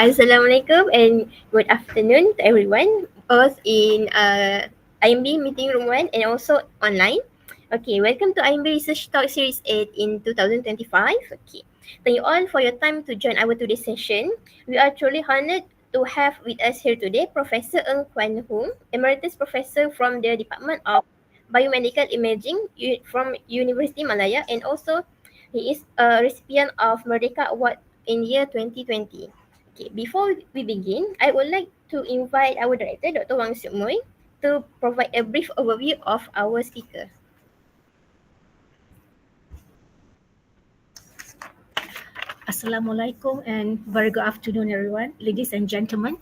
Assalamualaikum and good afternoon to everyone, both in Immb meeting room 1 and also online. Okay, welcome to Immb Research Talk Series 8 in 2025. Okay, thank you all for your time to join our today's session. We are truly honored to have with us here today Professor Kwan Hoong, Emeritus Professor from the Department of Biomedical Imaging from Universiti Malaya, and also he is a recipient of Merdeka Award in year 2020. Okay, before we begin, I would like to invite our director, Dr. Wang Siok Moy, to provide a brief overview of our speaker. Assalamualaikum and very good afternoon, everyone. Ladies and gentlemen,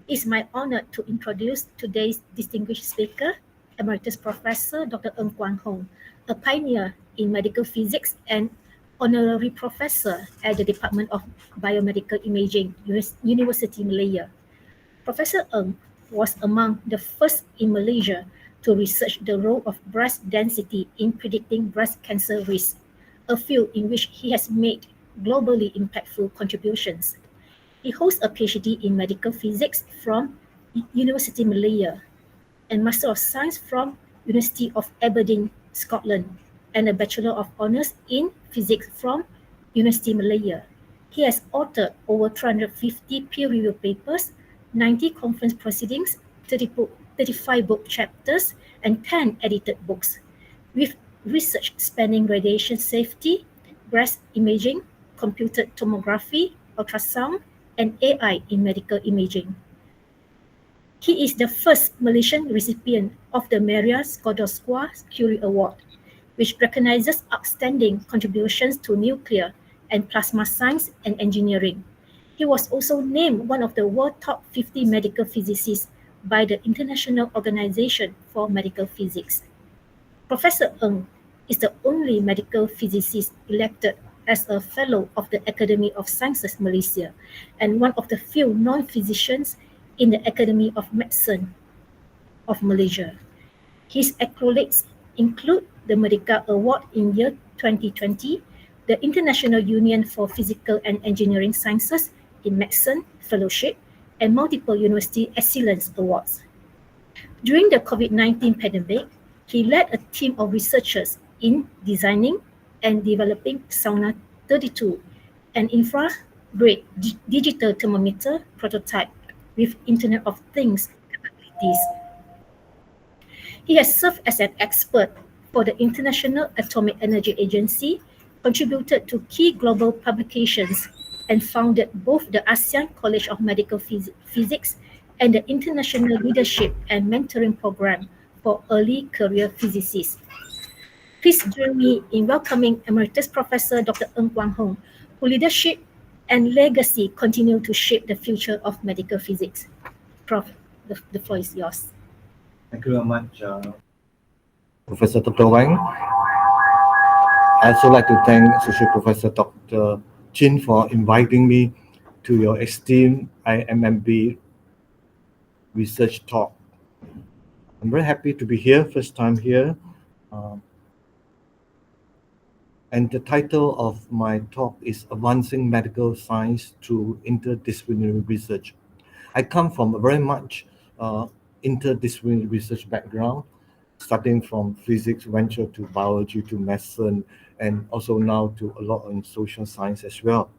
it's my honor to introduce today's distinguished speaker, Emeritus Professor Dr. Kwan Hoong, a pioneer in medical physics and honorary professor at the Department of Biomedical Imaging, Universiti Malaya. Professor was among the first in Malaysia to research the role of breast density in predicting breast cancer risk, a field in which he has made globally impactful contributions. He holds a PhD in medical physics from University Malaya and Master of Science from University of Aberdeen, Scotland, and a Bachelor of Honours in Physics from University Malaya. He has authored over 350 peer-reviewed papers, 90 conference proceedings, 35 book chapters, and 10 edited books, with research spanning radiation safety, breast imaging, computed tomography, ultrasound, and AI in medical imaging. He is the first Malaysian recipient of the Maria Sklodowska-Curie Award, which recognizes outstanding contributions to nuclear and plasma science and engineering. He was also named one of the world top 50 medical physicists by the International Organization for Medical Physics. Professor is the only medical physicist elected as a Fellow of the Academy of Sciences Malaysia and one of the few non-physicians in the Academy of Medicine of Malaysia. His accolades include the Merdeka Award in year 2020, the International Union for Physical and Engineering Sciences in Medicine Fellowship, and multiple University Excellence Awards. During the COVID-19 pandemic, he led a team of researchers in designing and developing Sauna 32, an infrared digital thermometer prototype with Internet of Things capabilities. He has served as an expert for the International Atomic Energy Agency, contributed to key global publications, and founded both the ASEAN College of Medical Physics and the International Leadership and Mentoring Program for Early Career Physicists. Please join me in welcoming Emeritus Professor Dr. Kwan Hoong, whose leadership and legacy continue to shape the future of medical physics. Prof, the floor is yours. Thank you very much, Professor Dr. Wang. I'd also like to thank Associate Professor Dr. Chin for inviting me to your esteemed Immb research talk. I'm very happy to be here, first time here. And the title of my talk is Advancing Medical Science Through Interdisciplinary Research. I come from a very much interdisciplinary research background, starting from physics, venture to biology to medicine, and also now to a lot in social science as well.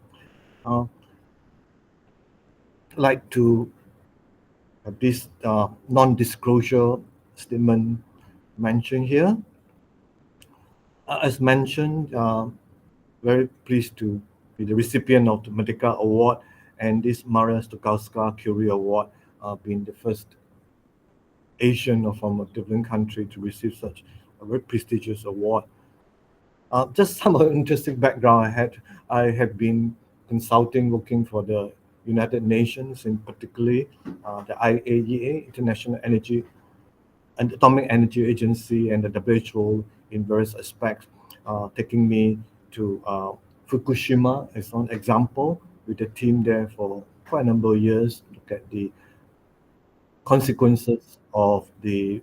I'd like to have this non-disclosure statement mentioned here. As mentioned, very pleased to be the recipient of the Merdeka Award and this Maria Sklodowska-Curie Award, being the first Asian or from a different country to receive such a very prestigious award. Just some interesting background I have been consulting, working for the United Nations, in particularly the IAEA, International Energy and Atomic Energy Agency, and the WHO in various aspects, taking me to Fukushima as an example, with the team there for quite a number of years, look at the consequences of the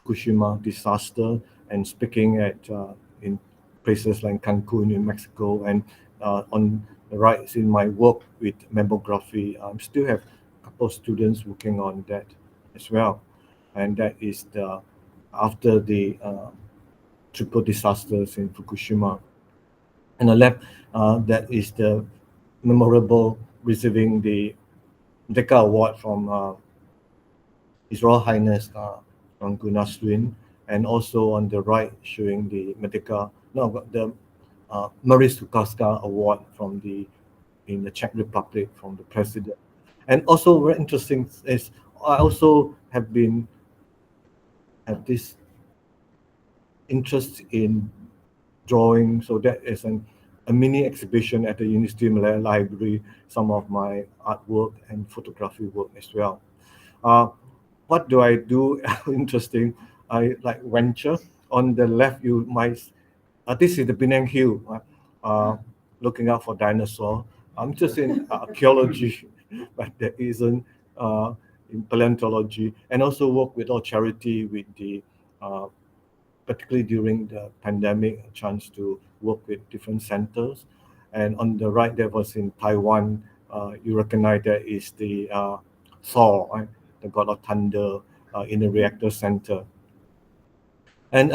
Fukushima disaster, and speaking at in places like Cancun in Mexico, and on right in my work with mammography. I still have a couple of students working on that as well, and that is the after the triple disasters in Fukushima. And the lab that is the memorable receiving the Decca Award from His Royal Highness Tunku Nasrin, and also on the right showing the Medica, no, the Marie Sukastka Award from the in the Czech Republic from the president. And also very interesting is I also have this interest in drawing, so that is a mini exhibition at the Universiti Malaya Library, some of my artwork and photography work as well. Uh, what do I do? Interesting. I like venture. On the left, you might. This is the Penang Hill. Looking out for dinosaur. I'm just in archaeology, but there isn't in paleontology, and also work with our charity with the uh, particularly during the pandemic, a chance to work with different centers. And on the right, there was in Taiwan. You recognize that is the Thor, right? The god of thunder in the reactor center. And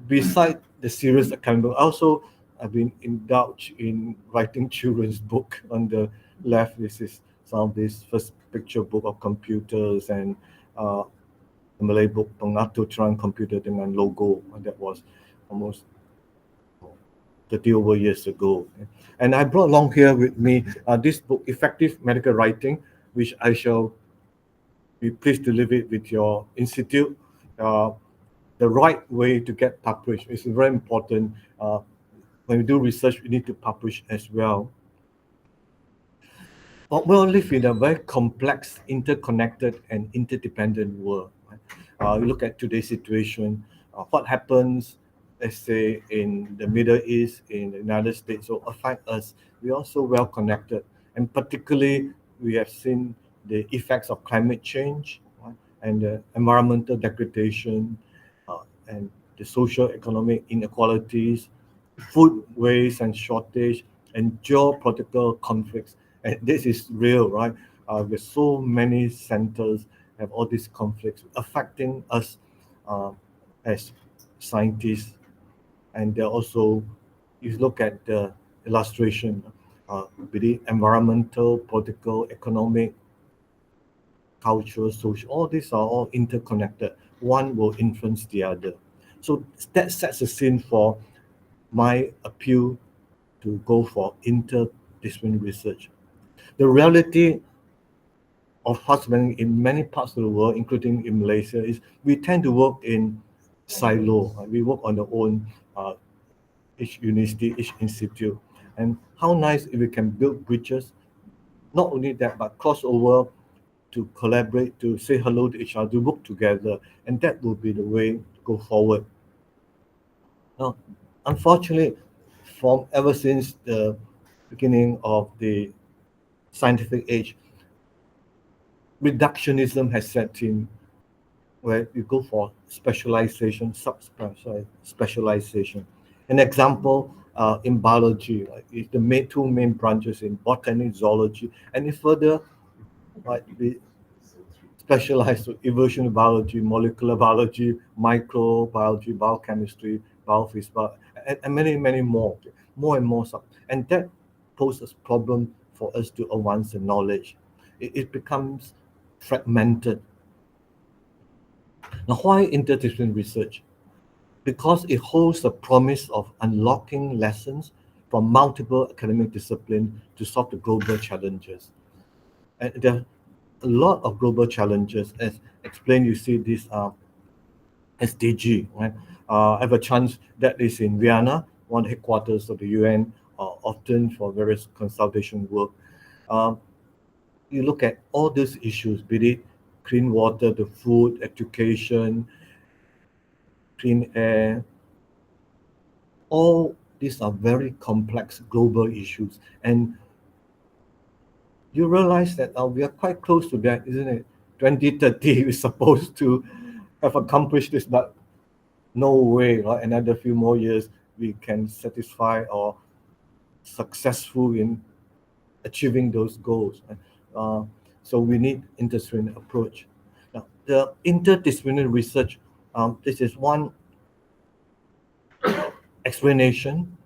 beside the serious academic, also I've been indulged in writing children's book. On the left, this is some of this first picture book of computers and uh, the Malay book Pengatur Terang Computer dengan logo, and that was almost 30 over years ago. And I brought along here with me this book, Effective Medical Writing, which I shall be pleased to leave it with your institute. Uh, the right way to get published is very important. When we do research, we need to publish as well. But we live in a very complex, interconnected, and interdependent world. Right? You look at today's situation, what happens, let's say, in the Middle East, in the United States, will affect us. We're also well connected. And particularly, we have seen the effects of climate change, right? And the environmental degradation, and the social economic inequalities, food waste and shortage, and geopolitical conflicts. And this is real, right? With so many centers have all these conflicts affecting us uh, as scientists. And they're also, you look at the illustration, be it environmental, political, economic, cultural, social, all these are all interconnected. One will influence the other. So that sets the scene for my appeal to go for interdisciplinary research. The reality of husbanding in many parts of the world, including in Malaysia, is we tend to work in silo. We work on our own, each university, each institute. And how nice if we can build bridges, not only that, but crossover to collaborate, to say hello to each other, to work together. And that will be the way to go forward. Now, unfortunately, from ever since the beginning of the scientific age, reductionism has set in, where you go for specialization, specialization. An example in biology, like is the two main branches in botany, zoology, and if further, like we specialize to evolutionary biology, molecular biology, microbiology, biochemistry, biophysics, and many, many more and more stuff. And that poses problem for us to advance the knowledge. It becomes fragmented. Now, why interdisciplinary research? Because it holds the promise of unlocking lessons from multiple academic disciplines to solve the global challenges. And there are a lot of global challenges, as explained. You see this SDG, right? I have a chance that is in Vienna, one of the headquarters of the UN, often for various consultation work. Um, you look at all these issues, be it clean water, the food, education, clean air, all these are very complex global issues. And you realize that we are quite close to that, isn't it? 2030, we're supposed to have accomplished this, but no way, right? Another few more years, we can satisfy or successful in achieving those goals. So we need interdisciplinary approach. Now, the interdisciplinary research, this is one explanation.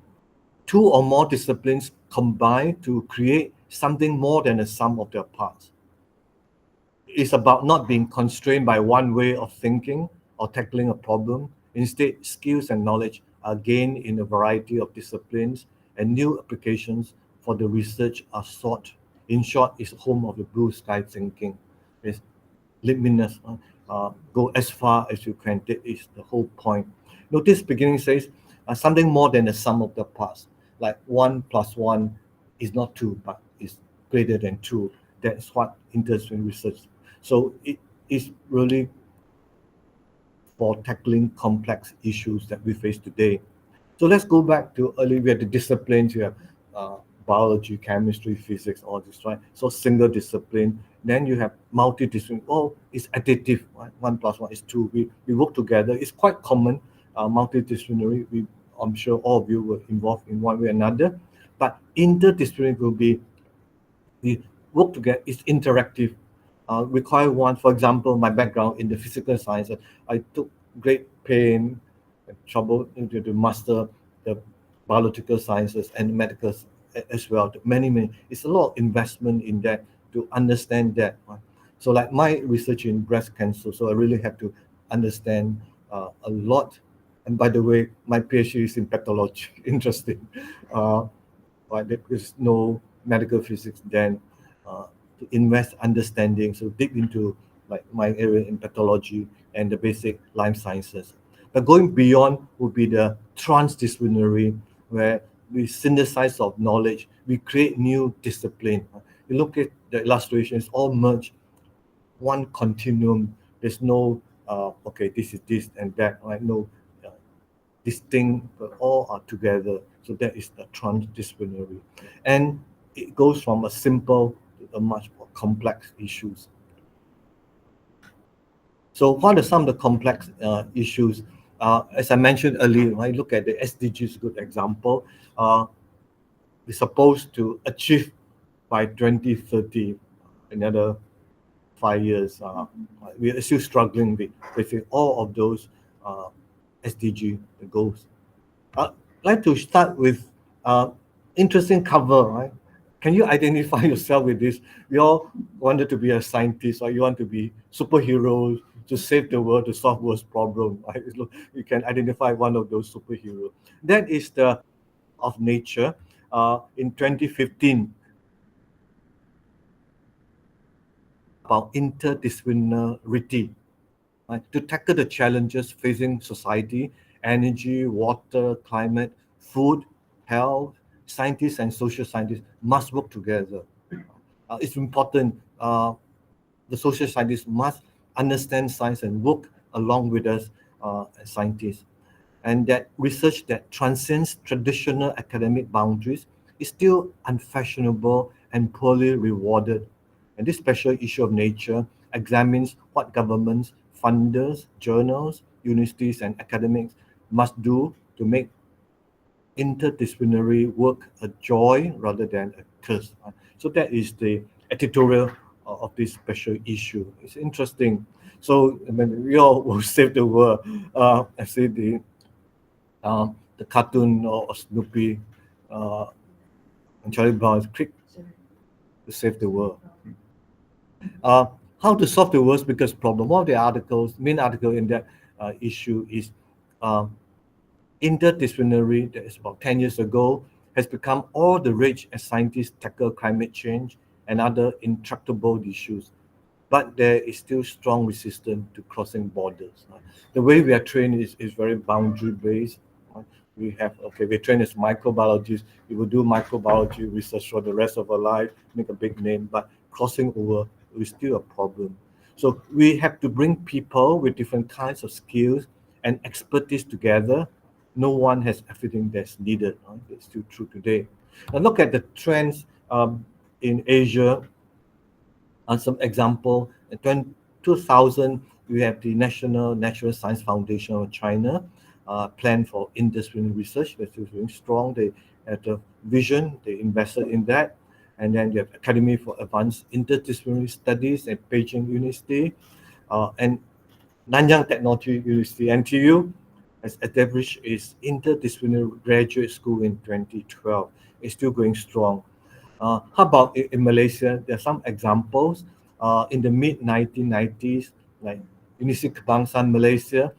Two or more disciplines combine to create something more than a sum of their parts. It's about not being constrained by one way of thinking or tackling a problem. Instead, skills and knowledge are gained in a variety of disciplines, and new applications for the research are sought. In short, it's home of the blue sky thinking. It's limitless. Go as far as you can. That is the whole point. Notice beginning says something more than the sum of the parts. Like 1 plus 1 is not 2, but is greater than 2. That's what interdisciplinary research. So it is really for tackling complex issues that we face today. So let's go back to earlier. We had the disciplines. You have biology, chemistry, physics, all this, right? So single discipline. Then you have multidiscipline. Oh, it's additive. Right? 1 plus 1 is 2. We work together. It's quite common. Multidisciplinary. I'm sure all of you were involved in one way or another. But interdisciplinary will be we work together. It's interactive. Require one. For example, my background in the physical sciences, I took great pain and trouble to master the biological sciences and medical as well. Many. It's a lot of investment in that to understand that. Right? So, like my research in breast cancer, so I really have to understand a lot. And by the way, my PhD is in pathology. Interesting. Right? There is no medical physics then. To invest understanding, so deep into like my area in pathology and the basic life sciences. But going beyond would be the transdisciplinary, where we synthesize of knowledge, we create new discipline. You look at the illustrations, all merge one continuum. There's no okay, this is this and that, right? No distinct, but all are together. So that is the transdisciplinary, and it goes from a simple to a much more complex issues. So what are some of the complex issues? As I mentioned earlier, when I look at the SDGs, good example. We're supposed to achieve by 2030, another 5 years. We are still struggling with all of those SDG goals. I'd like to start with interesting cover, right? Can you identify yourself with this? We all wanted to be a scientist, or you want to be superheroes to save the world, to solve world's problem. Right? You can identify one of those superheroes. That is the of nature. In 2015, about interdisciplinarity, right, to tackle the challenges facing society: energy, water, climate, food, health. Scientists and social scientists must work together. It's important. The social scientists must understand science and work along with us as scientists. And that research that transcends traditional academic boundaries is still unfashionable and poorly rewarded. And this special issue of nature examines what governments, funders, journals, universities, and academics must do to make interdisciplinary work a joy rather than a curse. So that is the editorial of this special issue. It's interesting. So I mean, we all will save the world. I say the cartoon or Snoopy and Charlie Brown is quick to save the world. Uh, how to solve the world's biggest problem? One of the main article in that issue is uh, interdisciplinary, that is about 10 years ago, has become all the rage as scientists tackle climate change and other intractable issues. But there is still strong resistance to crossing borders. The way we are trained is very boundary based. We're trained as microbiologists. We will do microbiology research for the rest of our life, make a big name, but crossing over is still a problem. So we have to bring people with different kinds of skills and expertise together. No one has everything that's needed. It's still true today. Now look at the trends in Asia. Some example, in 2000, we have the National Natural Science Foundation of China plan for interdisciplinary research. They're still very strong. They had a vision. They invested in that. and then you have Academy for Advanced Interdisciplinary Studies at Beijing University, and Nanyang Technology University, NTU, has established its interdisciplinary graduate school in 2012. It's still going strong. How about in Malaysia? There are some examples. In the mid 1990s, like Universiti Kebangsaan Malaysia,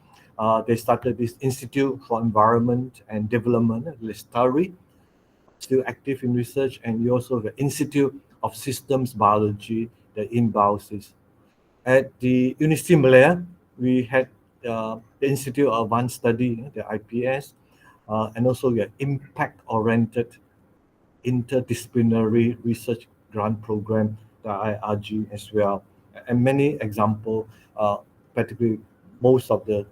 they started this Institute for Environment and Development, Lestari, still active in research, and you also have the Institute of Systems Biology, the Immb. At the University Malaya, we had the Institute of Advanced Study, the IPS, and also the impact-oriented interdisciplinary research grant program, the IRG as well, and many examples. Particularly, most of the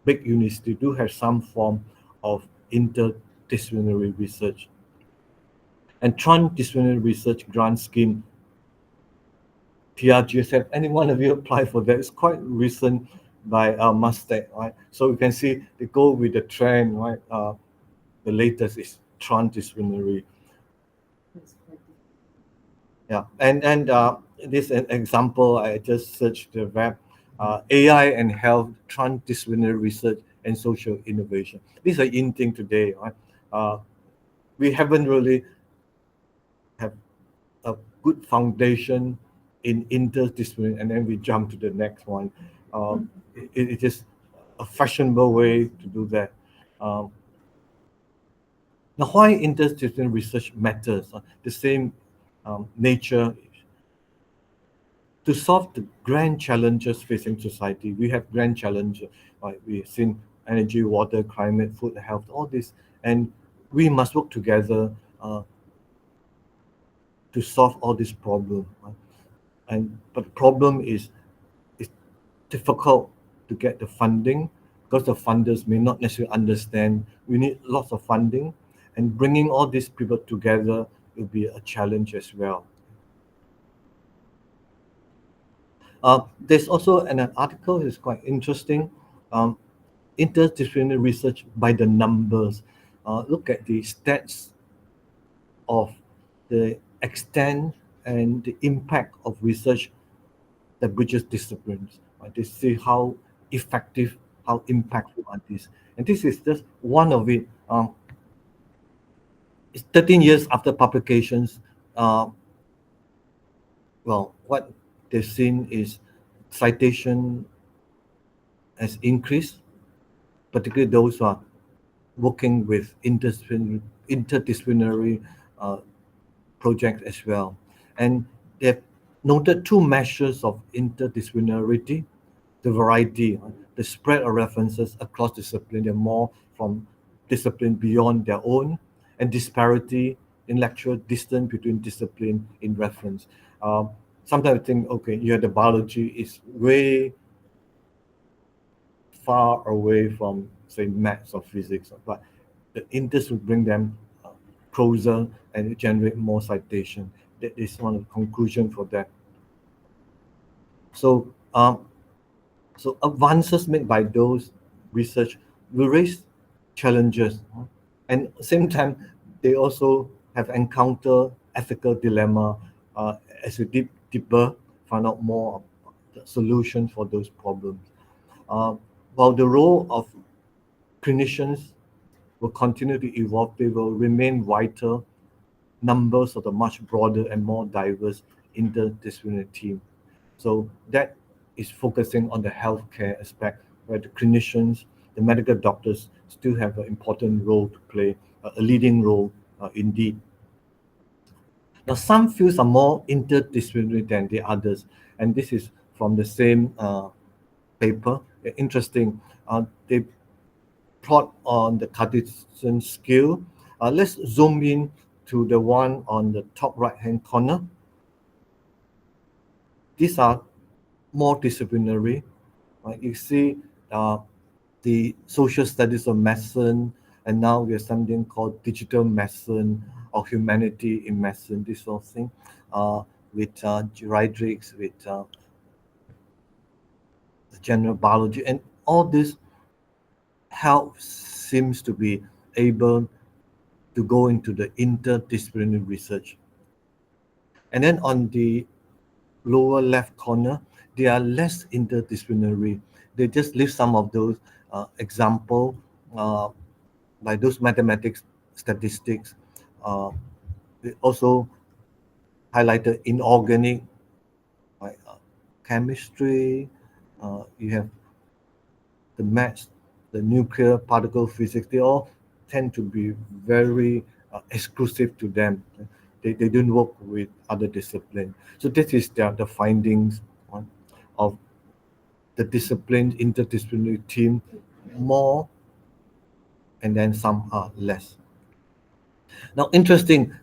big universities do have some form of interdisciplinary research. And transdisciplinary research grant scheme, TRGS, have any one of you apply for that? It's quite recent by Mustang, right? So you can see they go with the trend, right? The latest is transdisciplinary. Yeah, and this an example. I just searched the web. AI and health, transdisciplinary research, and social innovation. These are in thing today, right? We haven't really have a good foundation in interdisciplinary, and then we jump to the next one. It is a fashionable way to do that. Um, Now, why interdisciplinary research matters? The same nature to solve the grand challenges facing society. We have grand challenges, right? We've seen energy, water, climate, food, health, all this, and we must work together to solve all these problems. Right? And but the problem is it's difficult to get the funding because the funders may not necessarily understand. We need lots of funding, and bringing all these people together will be a challenge as well. There's also an article that's quite interesting. Um, Interdisciplinary research by the numbers. Look at the stats of the extent and the impact of research that bridges disciplines. Right? They see how effective, how impactful are these. And this is just one of it. It's 13 years after publications. Uh, well, what they've seen is citation has increased, particularly those who are working with interdisciplinary uh, projects as well. And they've noted two measures of interdisciplinarity: the variety, the spread of references across discipline, and more from discipline beyond their own, and disparity, intellectual distance between discipline in reference. Um, Sometimes I think, okay, you have the biology is way far away from, say, maths or physics, but the interest will bring them closer and generate more citation. That is one of the conclusion for that. So, so advances made by those research will raise challenges, and at the same time, they also have encountered ethical dilemma as we dig deeper, find out more of the solution for those problems. Uh, while the role of clinicians will continue to evolve, they will remain vital numbers of the much broader and more diverse interdisciplinary team. So that is focusing on the healthcare aspect, where the clinicians, the medical doctors still have an important role to play, a leading role indeed. Now, some fields are more interdisciplinary than the others, and this is from the same paper. Interesting. They plot on the Cartesian scale. Let's zoom in to the one on the top right-hand corner. These are more disciplinary. Right? You see the social studies of medicine, and now we have something called digital medicine or humanity in medicine, this sort of thing, with geriatrics, with the general biology, and all this help seems to be able to go into the interdisciplinary research. And then on the lower left corner, they are less interdisciplinary. They just leave some of those example, uh, like those mathematics, statistics. They also highlighted inorganic, like chemistry. You have the maths, the nuclear particle physics. They all tend to be very exclusive to them. They don't work with other disciplines. So this is the findings of the discipline interdisciplinary team, more and then some are less. Now, interesting.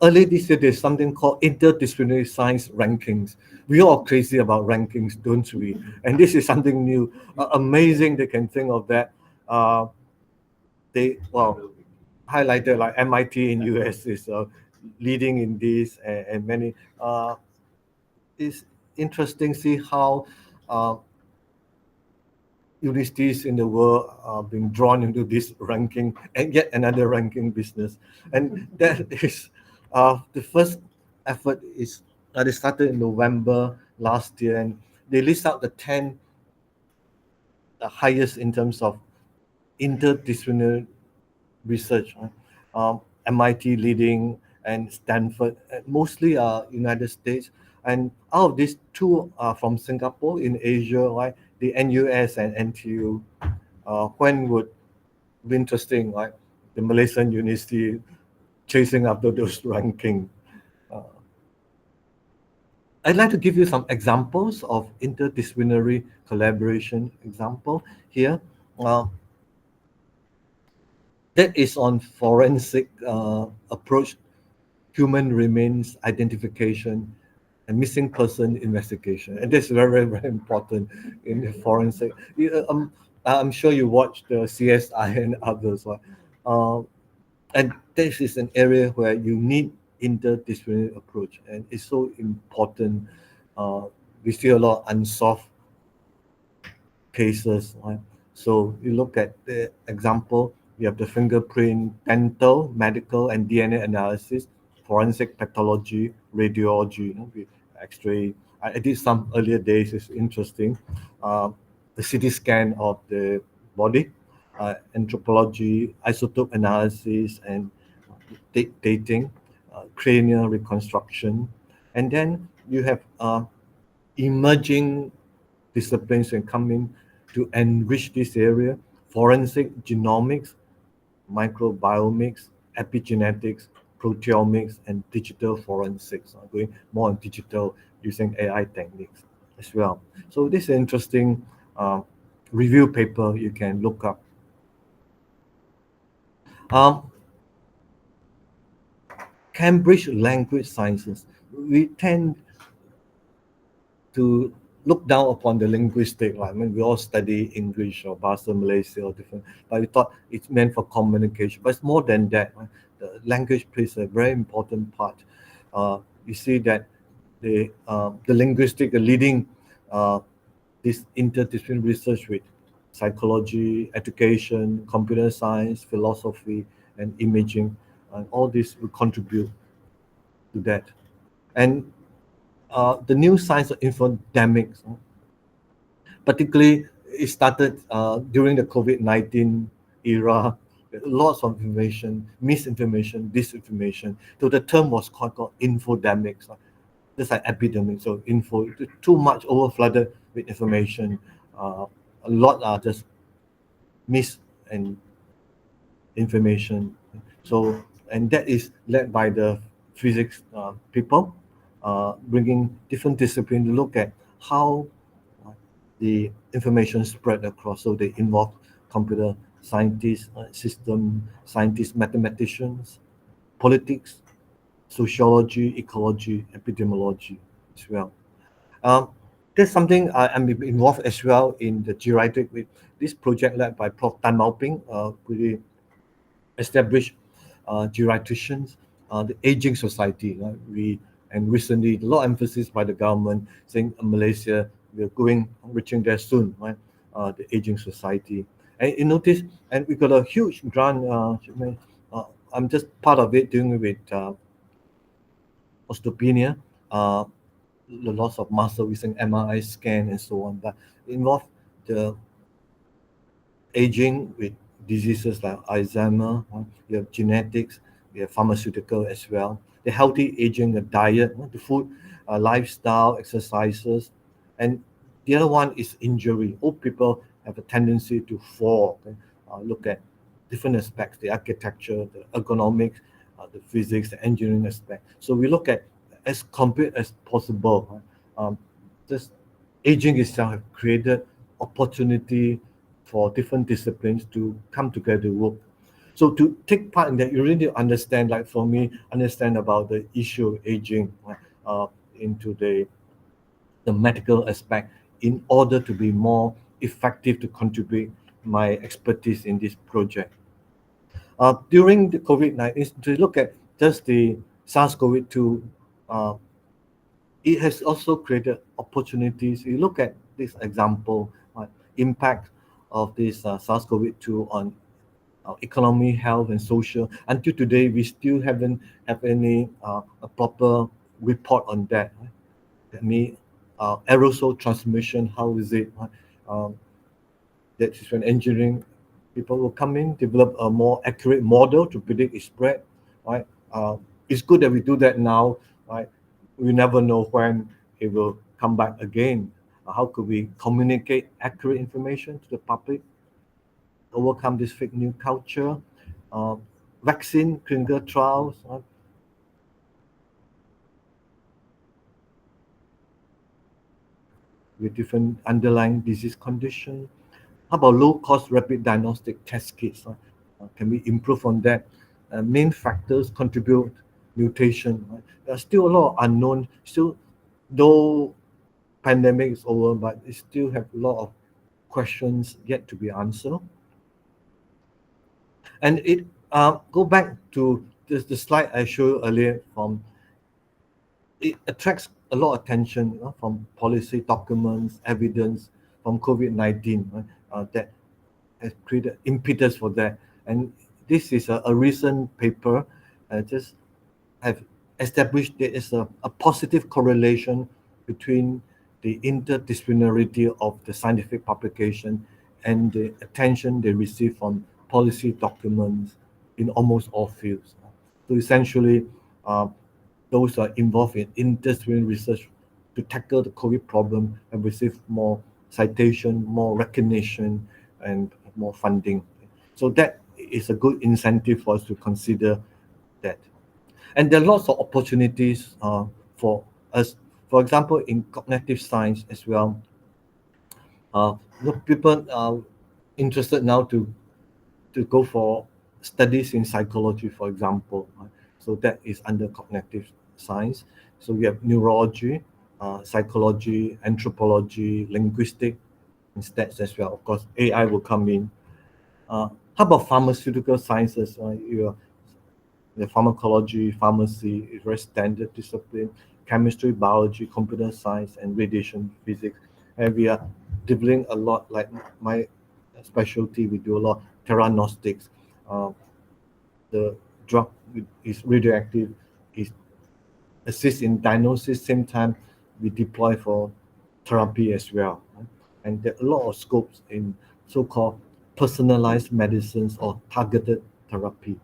Early this year, there's something called interdisciplinary science rankings. We are all crazy about rankings, don't we? And this is something new. Amazing they can think of that. Uh, they highlighted like MIT in US is leading in this, and many. It's interesting see how uh, universities in the world are being drawn into this ranking and yet another ranking business. And that is the first effort is they started in November last year, and they list out the 10 highest in terms of interdisciplinary research. Right? MIT leading and Stanford, mostly United States. And out of these two are from Singapore in Asia, right? The NUS and NTU. When would be interesting, like the Malaysian university chasing after those ranking. Uh, I'd like to give you some examples of interdisciplinary collaboration example here. Uh, that is on forensic approach, human remains identification, and missing person investigation. And this is very, very, very important in the forensic. I'm sure you watched the CSI and others. Right? Uh, and this is an area where you need interdisciplinary approach, and it's so important. We see a lot of unsolved cases, right? So you look at the example, you have the fingerprint, dental, medical, and DNA analysis, forensic pathology, radiology, with X-ray. I did some earlier days. It's interesting. Uh, the CT scan of the body, anthropology, isotope analysis, and dating, cranial reconstruction, and then you have emerging disciplines can come in to enrich this area: forensic genomics, microbiomics, epigenetics, proteomics, and digital forensics. I'm going more on digital using AI techniques as well. So this is an interesting review paper you can look up. Um, Cambridge Language Sciences. We tend to look down upon the linguistic. Like, I mean, we all study English or Bahasa Malaysia or different, but we thought it's meant for communication. But it's more than that. Right? The language plays a very important part. You see that the linguistic are leading this interdisciplinary research with psychology, education, computer science, philosophy, and imaging, and all this will contribute to that. And the new science of infodemics, particularly it started during the COVID-19 era. Lots of information, misinformation, disinformation. So the term was called infodemics, just like epidemic. So info, too much overflooded with information. A lot are just mis and information. So, and that is led by the physics people, bringing different disciplines to look at how the information spread across. So they involve computer scientists, system scientists, mathematicians, politics, sociology, ecology, epidemiology as well. Um, there's something I'm involved as well in the geriatric with this project led by Prof. Tan Maoping, really established geriatricians, the aging society. We and recently a lot of emphasis by the government saying Malaysia we're going reaching there soon, right? The aging society, and you notice, and we got a huge grant. I'm just part of it doing with osteopenia. the loss of muscle using MRI scan and so on, but involve the aging with diseases like Alzheimer, you have genetics, you have pharmaceutical as well. The healthy aging, the diet, the food, lifestyle, exercises, and the other one is injury. Old people have a tendency to fall. Okay? Look at different aspects: the architecture, the ergonomics, the physics, the engineering aspect. So we look at as complete as possible. This aging itself have created opportunity for different disciplines to come together to work. So to take part in that, you really need to understand, like for me, understand about the issue of aging uh, into the medical aspect in order to be more effective to contribute my expertise in this project. During the COVID-19, to look at just the SARS-CoV-2, uh, it has also created opportunities. You look at this example, impact of this SARS-CoV-2 on our economy, health, and social. Until today, we still haven't have any a proper report on that. That means aerosol transmission. How is it? Um, that is when engineering people will come in, develop a more accurate model to predict its spread. Right? It's good that we do that now. Right? We never know when it will come back again. How could we communicate accurate information to the public, overcome this fake news culture? Uh, Vaccine clinical trials, with different underlying disease condition. How about low-cost rapid diagnostic test kits? Can we improve on that? Main factors contribute mutation. Right? There are still a lot of unknown. Still, though pandemic is over, but it still have a lot of questions yet to be answered. And it go back to the slide I showed earlier. From it attracts a lot of attention, from policy documents, evidence from COVID-19, right? That has created impetus for that. And this is a recent paper just have established there is a positive correlation between the interdisciplinarity of the scientific publication and the attention they receive from policy documents in almost all fields. So essentially, uh, those are involved in interdisciplinary research to tackle the COVID problem and receive more citation, more recognition, and more funding. So that is a good incentive for us to consider that. And there are lots of opportunities for us. For example, in cognitive science as well, people are interested now to go for studies in psychology, for example. So that is under cognitive science. So we have neurology, psychology, anthropology, linguistic, and stats as well. Of course, AI will come in. How about pharmaceutical sciences? The pharmacology, pharmacy is very standard discipline. Chemistry, biology, computer science, and radiation physics. And we are dealing a lot, like my specialty, we do a lot theranostics. Uh, the drug is radioactive, is assist in diagnosis, same time we deploy for therapy as well. Right? And there are a lot of scopes in so-called personalized medicines or targeted therapy.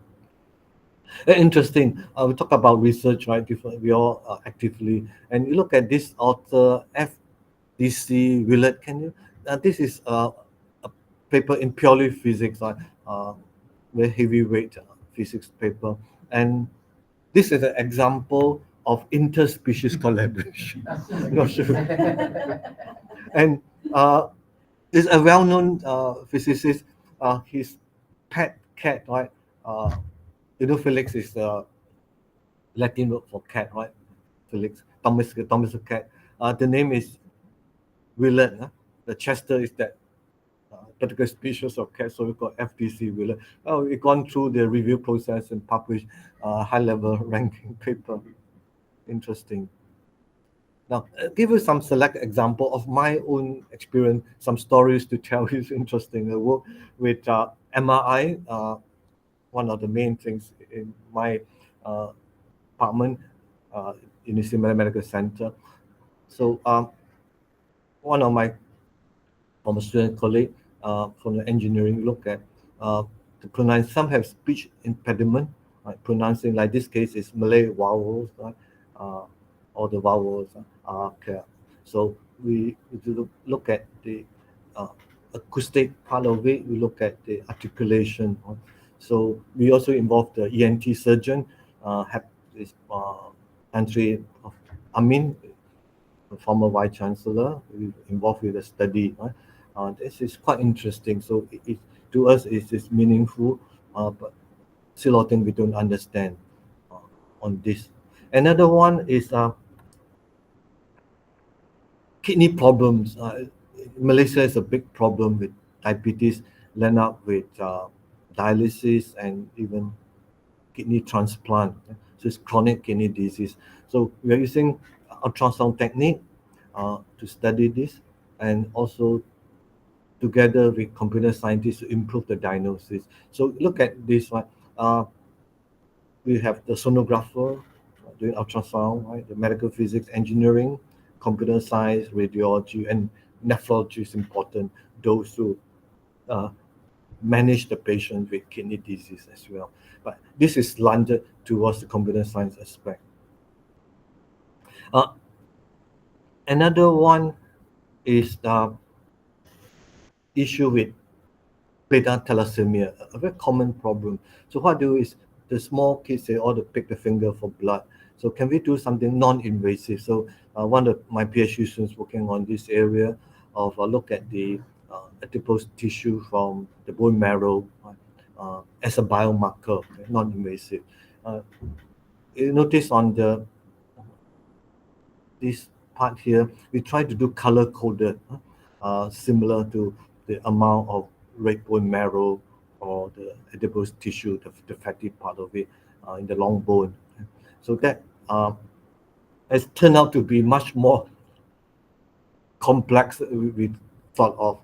Interesting. We talk about research, right? We all actively, and you look at this author FDC Willett. Can you? This is a paper in purely physics, uh, very heavyweight physics paper, and this is an example of interspecies collaboration. Not sure. And is a well-known physicist. His pet cat, right? Uh, Felix is Latin word for cat, right? Felix, Thomas the cat. The name is Willard. The Chester is that particular species of cat, so we call FDC Willard. Oh, we gone through the review process and published high-level ranking paper. Interesting. Now, give you some select example of my own experience, some stories to tell you. It's interesting. I work with MRI. One of the main things in my department, Universiti Malaya Medical Center. So one of my former student colleague from the engineering look at to pronounce. Some have speech impediment, right? Pronouncing, like this case is Malay vowels, right? All the vowels are clear. So we look at the uh, acoustic part of it. We look at the articulation. Right? So we also involve the ENT surgeon, have this country of Amin, the former vice chancellor, involved with the study. Right? This is quite interesting. So to us it is meaningful, but still a lot of things we don't understand on this. Another one is kidney problems. Malaysia is a big problem with diabetes, land up with dialysis and even kidney transplant. So it's chronic kidney disease. So we are using ultrasound technique to study this, and also together with computer scientists to improve the diagnosis. So look at this one. We have the sonographer doing ultrasound, right? The medical physics, engineering, computer science, radiology, and nephrology is important. Those who uh, manage the patient with kidney disease as well. But this is landed towards the computer science aspect. Another one is the issue with beta thalassemia, a very common problem. So what I do is the small kids, they all pick the finger for blood. So can we do something non-invasive? So one of my PhD students working on this area of look at the adipose tissue from the bone marrow as a biomarker, okay, non-invasive. You notice on this part here, we try to do color-coded, similar to the amount of red bone marrow or the adipose tissue, the fatty part of it in the long bone. So that has turned out to be much more complex we thought of.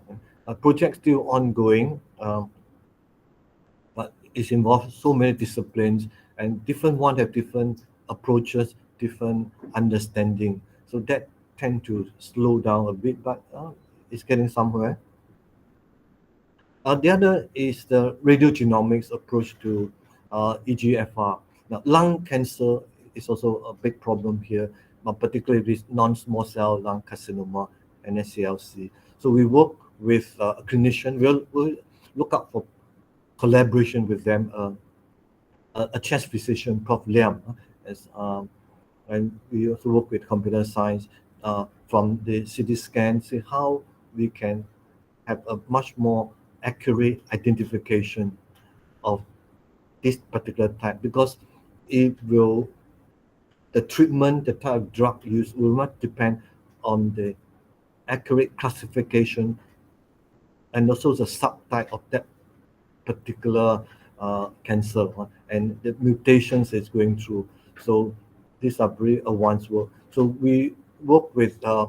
A project still ongoing, but it involves so many disciplines, and different ones have different approaches, different understanding. So that tend to slow down a bit, but it's getting somewhere. The other is the radiogenomics approach to EGFR. Now, lung cancer is also a big problem here, but particularly with non-small cell lung carcinoma, NSCLC. So we work with a clinician. We'll look out for collaboration with them. A chest physician, Prof. Liam, and we also work with computer science from the CT scan, see how we can have a much more accurate identification of this particular type, because it will, the treatment, the type of drug used will not depend on the accurate classification and also the subtype of that particular cancer and the mutations it's going through. So these are very advanced work. So we work with the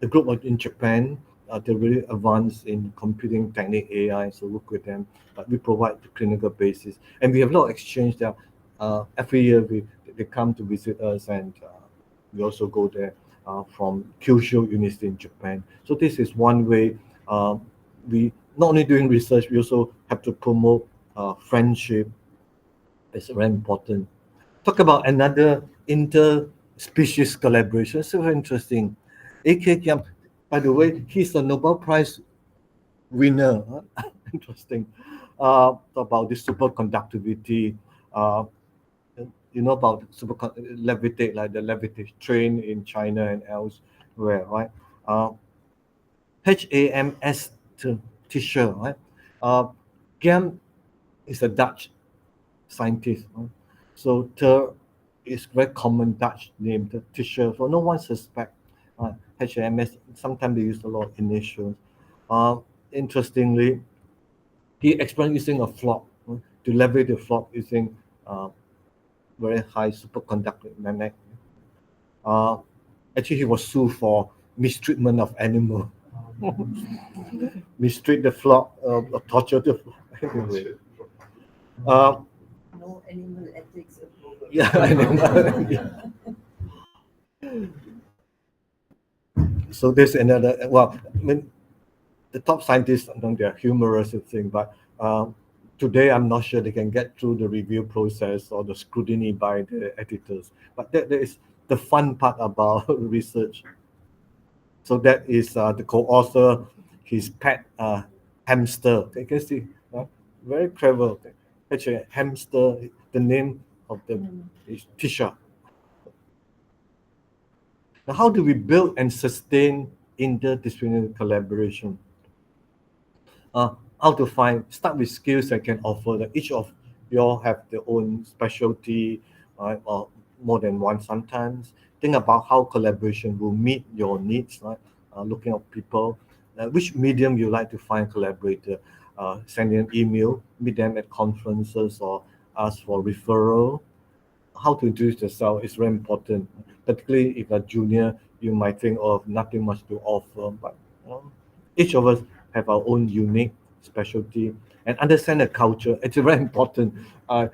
group in Japan. They're really advanced in computing technique AI, so work with them. But we provide the clinical basis, and we have a lot of exchange there. Every year they come to visit us, and we also go there from Kyushu University in Japan. So this is one way we not only doing research, we also have to promote friendship. It's very important. Talk about another inter-species collaboration. So very interesting. A.K. Kiam, by the way, he's a Nobel Prize winner. Interesting. About the superconductivity. You know about levitate, like the levitation train in China and elsewhere, right? HAMS Tischer, right? Gam is a Dutch scientist. Right? So Ter is very common Dutch name, the Tischer. So no one suspect HAMS. Sometimes they use a lot of initials. Interestingly, he explained using a flock to levitate the flock using very high superconducting magnet. Actually, he was sued for mistreatment of animal. Mistreat the flock, torture the flock. Anyway. No animal ethics approval. Yeah, animal. So there's another, well, I mean, the top scientists, they're humorous and thing, but today I'm not sure they can get through the review process or the scrutiny by the editors. But that is the fun part about research. So that is the co-author, his pet hamster. You can see, very clever. Actually, hamster. The name of the is Tisha. Now, how do we build and sustain interdisciplinary collaboration? uh, how to start with skills that can offer that each of you all have their own specialty, right, or more than one sometimes. Think about how collaboration will meet your needs, right? Looking at people, which medium you like to find collaborator, send an email, meet them at conferences, or ask for referral. How to introduce yourself is very important. Particularly if a junior, you might think of nothing much to offer, but each of us have our own unique specialty and understand the culture. It's very important. I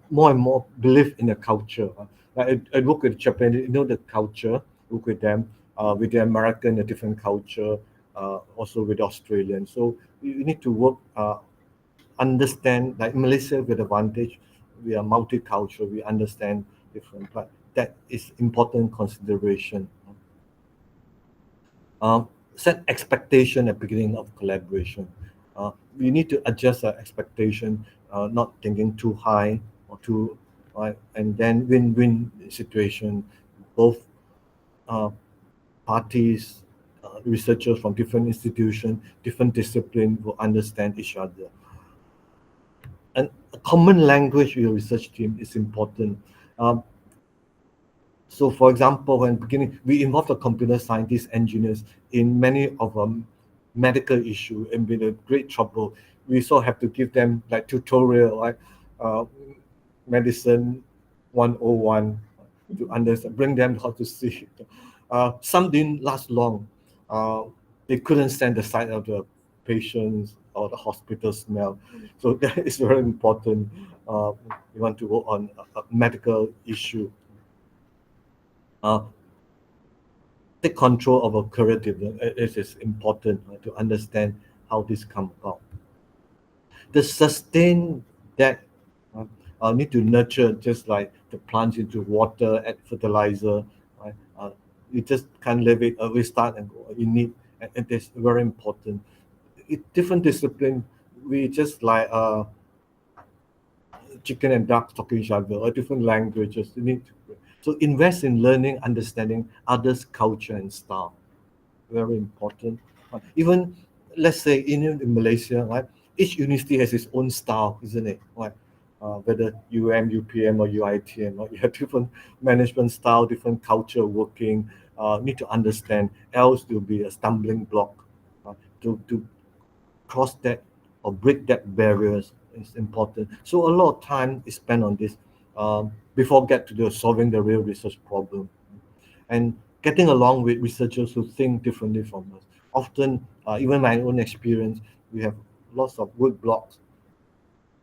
more and more believe in the culture. Like I work with Japan, you know the culture. Work with them, with the American, a different culture. Also with Australian. So you need to work. Understand like Malaysia with advantage, we are multicultural, we understand different, but that is important consideration. Set expectation at beginning of collaboration. We need to adjust our expectation, not thinking too high or too right, and then win-win situation. Both uh, parties, researchers from different institutions, different discipline will understand each other. And a common language with your research team is important. Um, so, for example, when beginning, we involve the computer scientists, engineers in many of medical issue and with a great trouble. We also have to give them like tutorial, like uh, medicine 101 to understand, bring them how to see. Some didn't last long. Uh, they couldn't stand the sight of the patients or the hospital smell. So that is very important. We want to work on a medical issue. Uh, Take control of our career development. It is important to understand how this come about. The sustain that need to nurture just like the plants into water, add fertilizer. Right? You just can't leave it. We start and go. You need, and it is very important. Different discipline, we just like chicken and duck talking each other, or different languages. You need to, so invest in learning, understanding others' culture and style. Very important. Even let's say in Malaysia, right? Each university has its own style, isn't it? Right? Whether UPM, or UITM, right? You have different management style, different culture working. Need to understand, else there will be a stumbling block. To cross that or break that barriers is important. So a lot of time is spent on this before get to the solving the real research problem and getting along with researchers who think differently from us. Often, even my own experience, we have lots of roadblocks,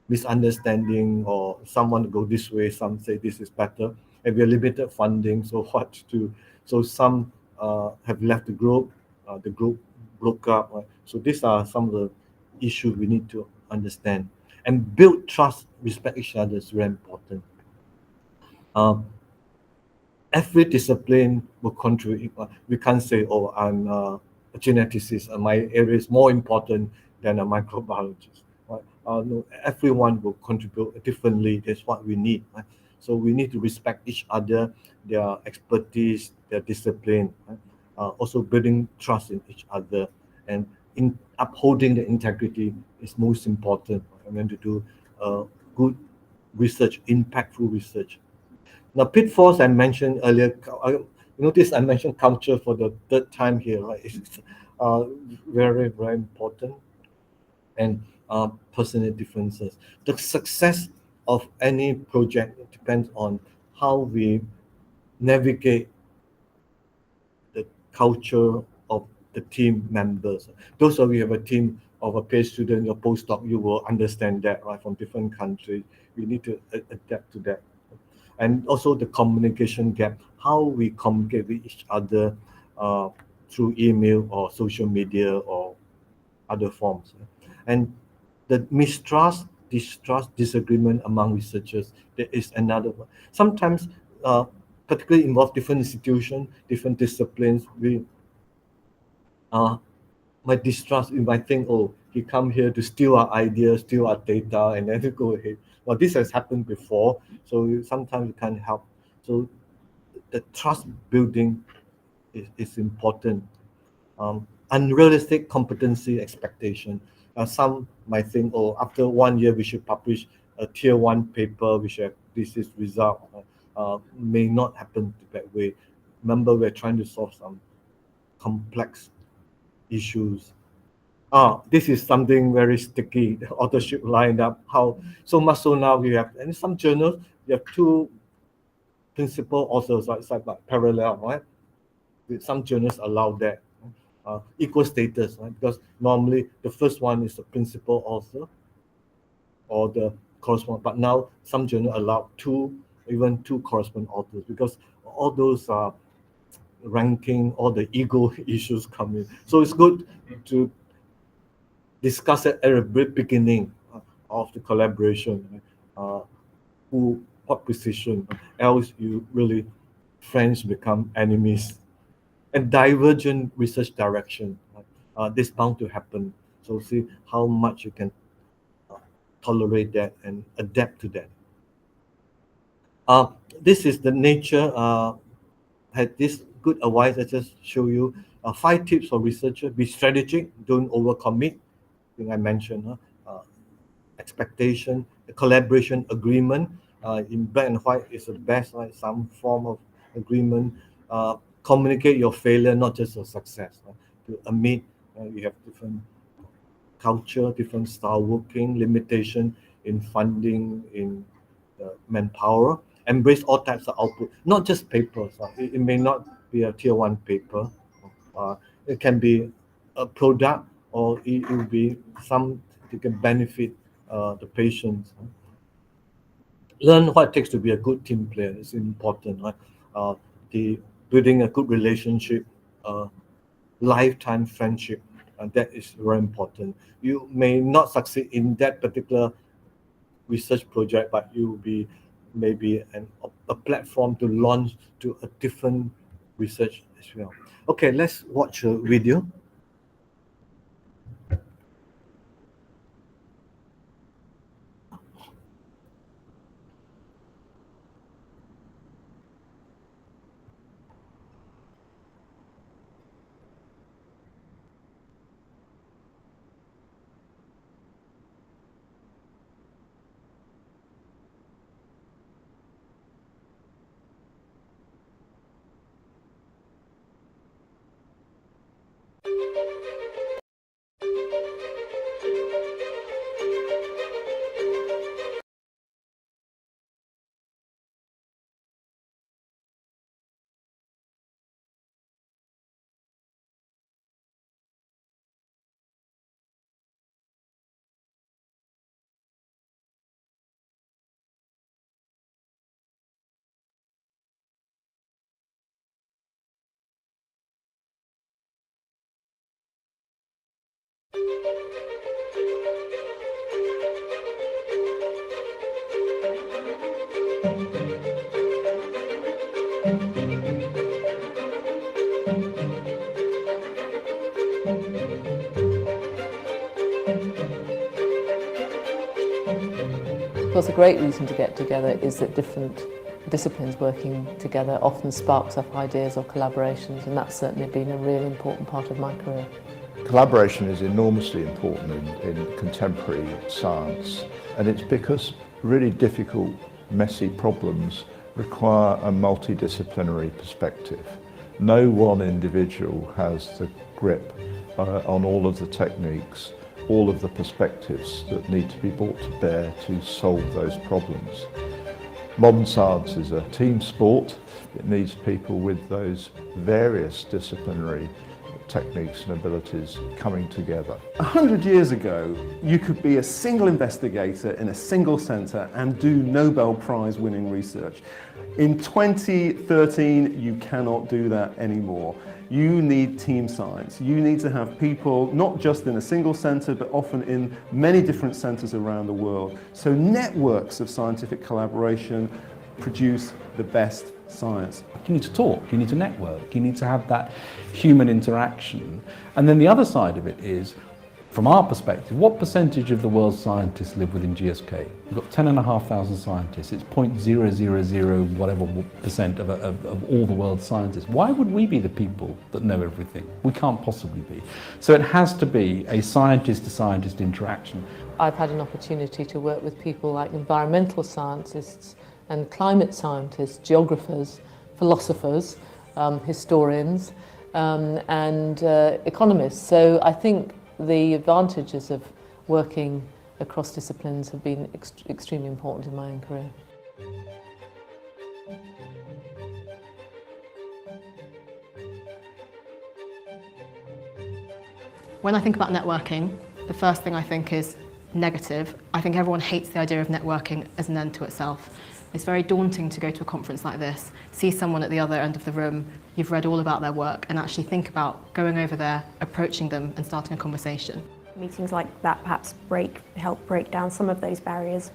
misunderstanding, or someone go this way, some say this is better, and we are limited funding. So what to do? So some have left the group broke up. Right? So these are some of the issues we need to understand and build trust, respect each other is very important. Um, every discipline will contribute. We can't say, oh, I'm a geneticist, and my area is more important than a microbiologist. Right? No, everyone will contribute differently. That's what we need. Right? So we need to respect each other, their expertise, their discipline. Right? Also building trust in each other and in upholding the integrity is most important. I mean to do good research, impactful research. Now, pitfalls I mentioned earlier, notice I mentioned culture for the third time here, right? It's very, very important. And personal differences. The success of any project depends on how we navigate the culture of the team members. Those of you have a team of a PhD student or postdoc, you will understand that, right? From different countries, we need to adapt to that. and also the communication gap, how we communicate with each other through email or social media or other forms. And the mistrust, distrust, disagreement among researchers, there is another one. Sometimes, particularly involve different institutions, different disciplines, we might distrust, we might think, oh, he come here to steal our ideas, steal our data, and then to go ahead. Well, this has happened before, so sometimes you can't help. So the trust building is important. Unrealistic competency expectation. Some might think, oh, after 1 year we should publish a tier 1 paper, we should have this is result. May not happen that way. Remember, we're trying to solve some complex issues. This is something very sticky. The authorship lined up. How so much so now we have, and some journals you have two principal authors side by parallel, right? Some journals allow that. Equal status, right? Because normally the first one is the principal author or the correspondent, but now some journals allow even two correspondent authors, because all those ranking, all the ego issues come in. So it's good to discuss it at the very beginning of the collaboration. What position? Else you really friends become enemies. And divergent research direction. This bound to happen. So see how much you can tolerate that and adapt to that. This is the nature. Had this good advice. I just show you 5 tips for researcher. Be strategic. Don't overcommit. I think I mentioned expectation, the collaboration agreement. In black and white is the best, right? Some form of agreement. Communicate your failure, not just your success. To admit you have different culture, different style working, limitation in funding, in manpower. Embrace all types of output, not just papers. It may not be a tier 1 paper. It can be a product, or it will be some that can benefit the patients. Learn what it takes to be a good team player is important, right? The building a good relationship, lifetime friendship, and that is very important. You may not succeed in that particular research project, but you will be maybe a platform to launch to a different research as well. Okay, let's watch a video. Of course, a great reason to get together is that different disciplines working together often sparks up ideas or collaborations, and that's certainly been a really important part of my career. Collaboration is enormously important in contemporary science, and it's because really difficult, messy problems require a multidisciplinary perspective. No one individual has the grip on all of the techniques, all of the perspectives that need to be brought to bear to solve those problems. Modern science is a team sport. It needs people with those various disciplinary techniques and abilities coming together. 100 years ago, you could be a single investigator in a single centre and do Nobel Prize winning research. In 2013, you cannot do that anymore. You need team science. You need to have people not just in a single centre, but often in many different centres around the world. So networks of scientific collaboration produce the best science. You need to talk, you need to network, you need to have that human interaction. And then the other side of it is, from our perspective, what percentage of the world's scientists live within GSK? We've got 10,500 scientists. It's 0.000 whatever percent of all the world's scientists. Why would we be the people that know everything? We can't possibly be. So it has to be a scientist-to-scientist interaction. I've had an opportunity to work with people like environmental scientists and climate scientists, geographers, philosophers, historians, and economists. So I think the advantages of working across disciplines have been extremely important in my own career. When I think about networking, the first thing I think is negative. I think everyone hates the idea of networking as an end to itself. It's very daunting to go to a conference like this, see someone at the other end of the room, you've read all about their work, and actually think about going over there, approaching them and starting a conversation. Meetings like that perhaps help break down some of those barriers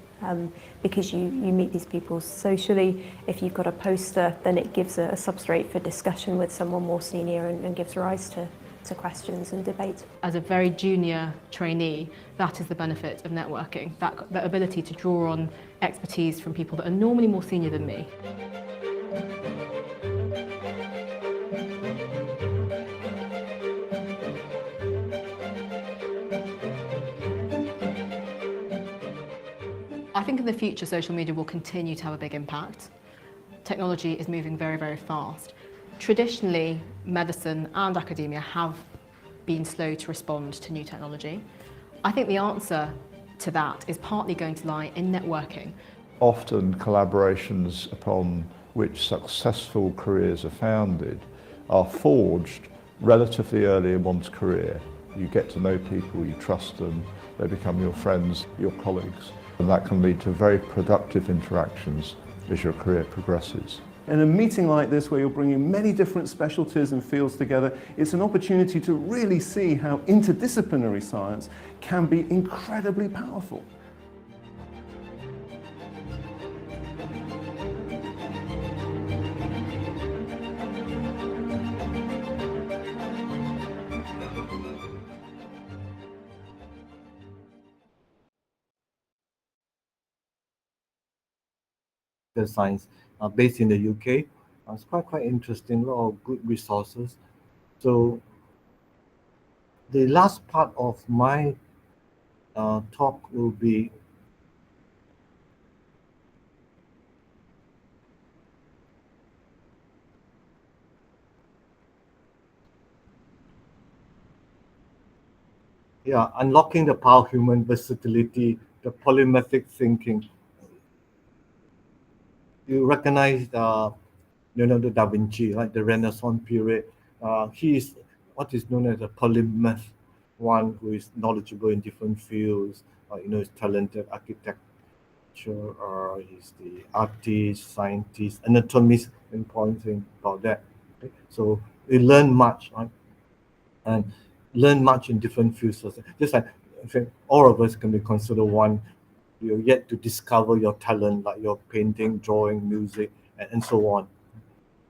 because you meet these people socially. If you've got a poster, then it gives a substrate for discussion with someone more senior and gives rise to questions and debate. As a very junior trainee, that is the benefit of networking, that ability to draw on expertise from people that are normally more senior than me. I think in the future social media will continue to have a big impact. Technology is moving very, very fast. Traditionally, medicine and academia have been slow to respond to new technology. I think the answer to that is partly going to lie in networking. Often collaborations upon which successful careers are founded are forged relatively early in one's career. You get to know people, you trust them, they become your friends, your colleagues, and that can lead to very productive interactions as your career progresses. In a meeting like this, where you're bringing many different specialties and fields together, it's an opportunity to really see how interdisciplinary science can be incredibly powerful. Science based in the UK. It's quite interesting, a lot of good resources. So the last part of my talk will be unlocking the power of human versatility, the polymathic thinking. You recognize Leonardo da Vinci, right? The Renaissance period. He is what is known as a polymath, one who is knowledgeable in different fields. Is talented architecture, he's the artist, scientist, anatomist, and pointing about that. Okay? So we learn much, right? And learn much in different fields. Just like in fact, all of us can be considered one. You're yet to discover your talent, like your painting, drawing, music, and so on.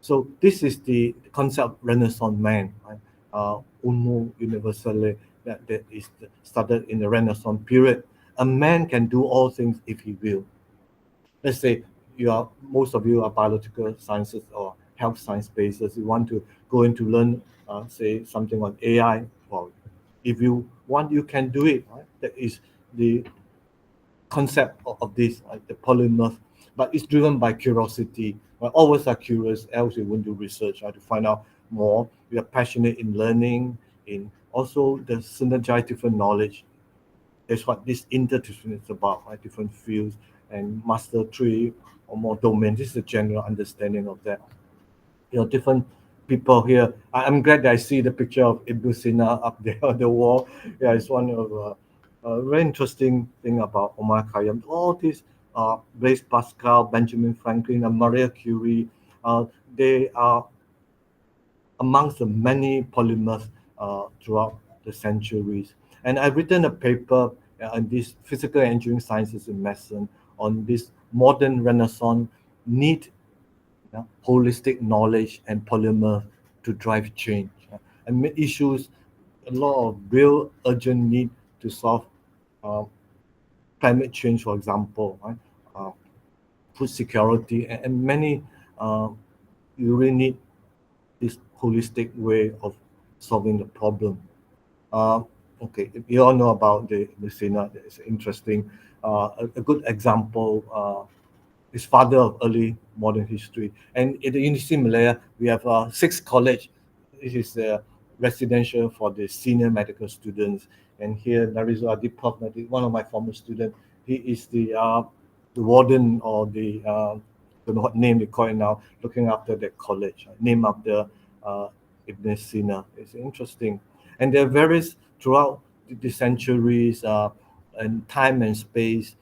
So this is the concept of Renaissance man, right? Unum universale, that is started in the Renaissance period. A man can do all things if he will. Let's say most of you are biological sciences or health science bases. You want to go into learn, say something on AI. Well, if you want, you can do it. Right? That is the concept of this, like the polymath, but it's driven by curiosity. Well, all of us are curious, else we wouldn't do research, right, to find out more. We are passionate in learning, in also the synergize different knowledge. That's what this interdisciplinary is about, right? Different fields and master 3 or more domains. This is a general understanding of that. Different people here. I'm glad that I see the picture of Immb up there on the wall. Yeah, it's one of a very interesting thing about Omar Khayyam. All these Blaise Pascal, Benjamin Franklin, and Maria Curie, they are amongst the many polymers throughout the centuries. And I've written a paper on this physical engineering sciences in medicine on this modern renaissance need holistic knowledge and polymer to drive change. And issues a lot of real urgent need to solve uh, climate change, for example, right? Food security, and many you really need this holistic way of solving the problem. Uh, okay, you all know about the Senate. It's interesting. A good example is father of early modern history. And at the University Malaya, we have 6 college. This is residential for the senior medical students. And here, Narizo Adi Prof, one of my former students, he is the warden or don't know what name they call it now, looking after the college, named after Ibn Sina. It's interesting. And there are various throughout the centuries and time and space.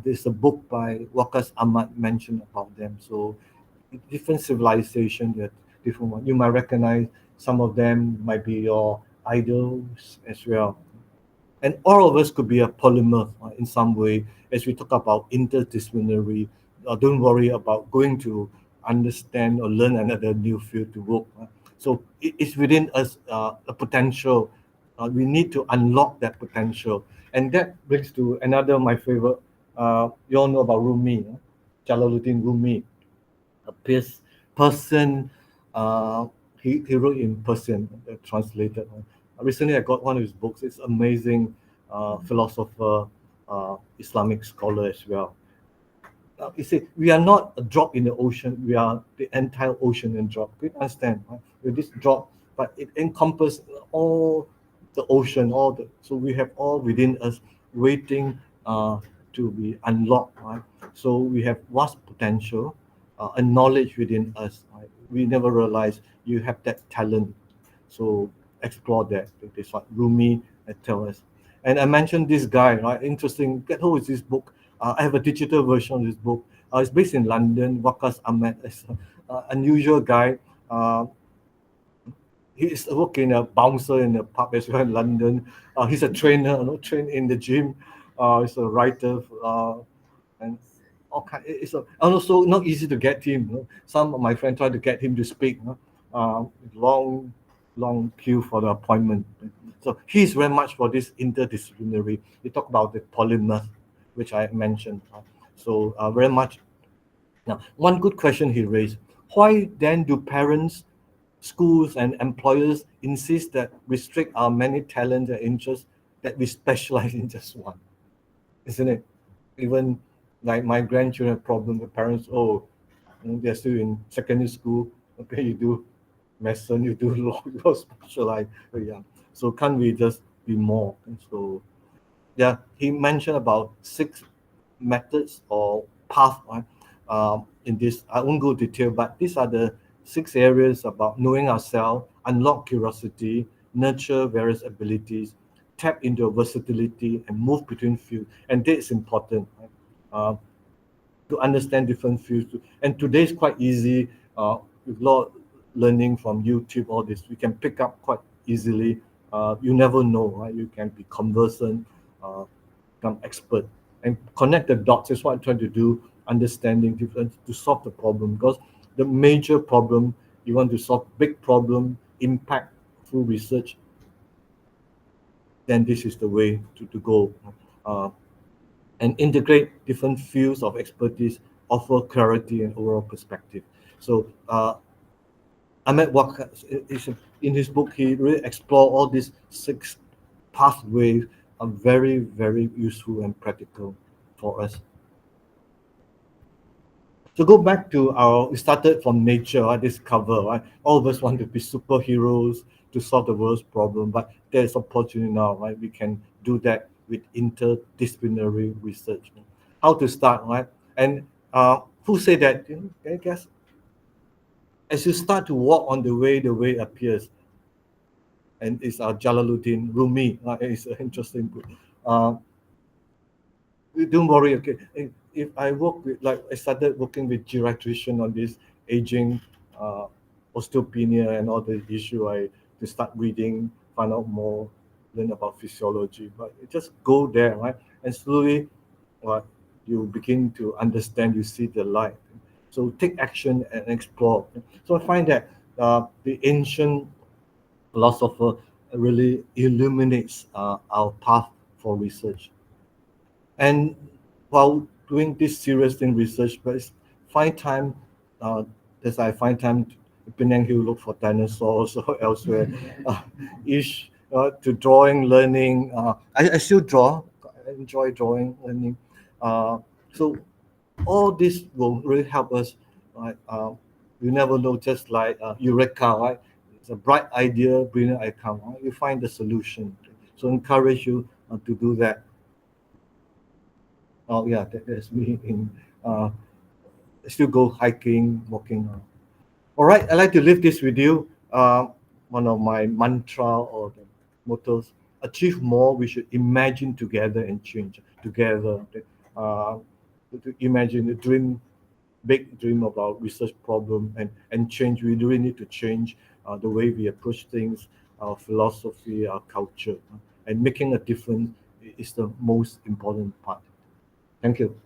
There's a book by Wakas Ahmad mentioned about them. So different civilization, that different one. You might recognize some of them might be your idols as well. And all of us could be a polymer in some way. As we talk about interdisciplinary, don't worry about going to understand or learn another new field to work. So it's within us a potential. We need to unlock that potential. And that brings to another of my favorite. You all know about Rumi, Jalaluddin Rumi, a person. Uh, he wrote in Persian, translated. Recently, I got one of his books. It's amazing, philosopher, Islamic scholar as well. You see, we are not a drop in the ocean. We are the entire ocean and drop. You understand? Right? We're this drop, but it encompasses all the ocean, all the. So we have all within us, waiting to be unlocked. Right? So we have vast potential, a knowledge within us. Right? We never realize you have that talent. So explore that. That's what Rumi tell us. And I mentioned this guy, right? Interesting. Get hold of this book. I have a digital version of this book. It's based in London. Wakas Ahmed is an unusual guy. Uh, he is working a bouncer in a pub as well in London. He's a trainer, trained in the gym. He's a writer, and all kind. And also not easy to get him. Some of my friends tried to get him to speak. Long, long queue for the appointment. So he's very much for this interdisciplinary. We talk about the polymer, which I mentioned. So very much. Now, one good question he raised: why then do parents, schools, and employers insist that restrict our many talents and interests that we specialize in just one? Isn't it? Even like my grandchildren have problem. The parents, they're still in secondary school. Okay, you do medicine, you do law, you specialize. Yeah. So can't we just be more? And so yeah, he mentioned about 6 methods or path, right? In this, I won't go detail, but these are the 6 areas about knowing ourselves, unlock curiosity, nurture various abilities, tap into versatility, and move between fields. And that is important, right? To understand different fields. And today is quite easy. With a lot learning from YouTube, all this, we can pick up quite easily. You never know, right? You can be conversant, become expert, and connect the dots. Is what I'm trying to do. Understanding different to solve the problem, because the major problem you want to solve, big problem, impact through research. Then this is the way to go. And integrate different fields of expertise, offer clarity and overall perspective. So Ahmed Waqas, in his book, he really explored all these 6 pathways are very, very useful and practical for us. So go back to we started from nature, right? This cover, right? All of us want to be superheroes to solve the world's problem, but there's opportunity now, right? We can do that with interdisciplinary research. How to start, right? And who said that? I guess As you start to walk on the way appears. And it's Jalaluddin Rumi. It's an interesting book. Uh, don't worry, okay. If I work with, like, I started working with geriatrician on this aging, uh, osteopenia and all the issue, I to start reading, find out more, learn about physiology. But you just go there, right? And slowly, you begin to understand, you see the light. So take action and explore. So I find that the ancient philosopher really illuminates our path for research. And while doing this serious thing research, but it's find time, uh, as I find time to Penang Hill look for dinosaurs or elsewhere, each to drawing, learning. I still draw. I enjoy drawing, learning. So all this will really help us. Right? You never know, just like Eureka, right? It's a bright idea, brilliant idea. Right? You find the solution. So encourage you to do that. Oh yeah, that's me in. I still go hiking, walking. All right, I like to leave this with you. One of my mantra or the mottos: achieve more. We should imagine together and change together. Uh, to imagine, dream big, dream about research problem and change. We really need to change the way we approach things, our philosophy, our culture, and making a difference is the most important part. Thank you.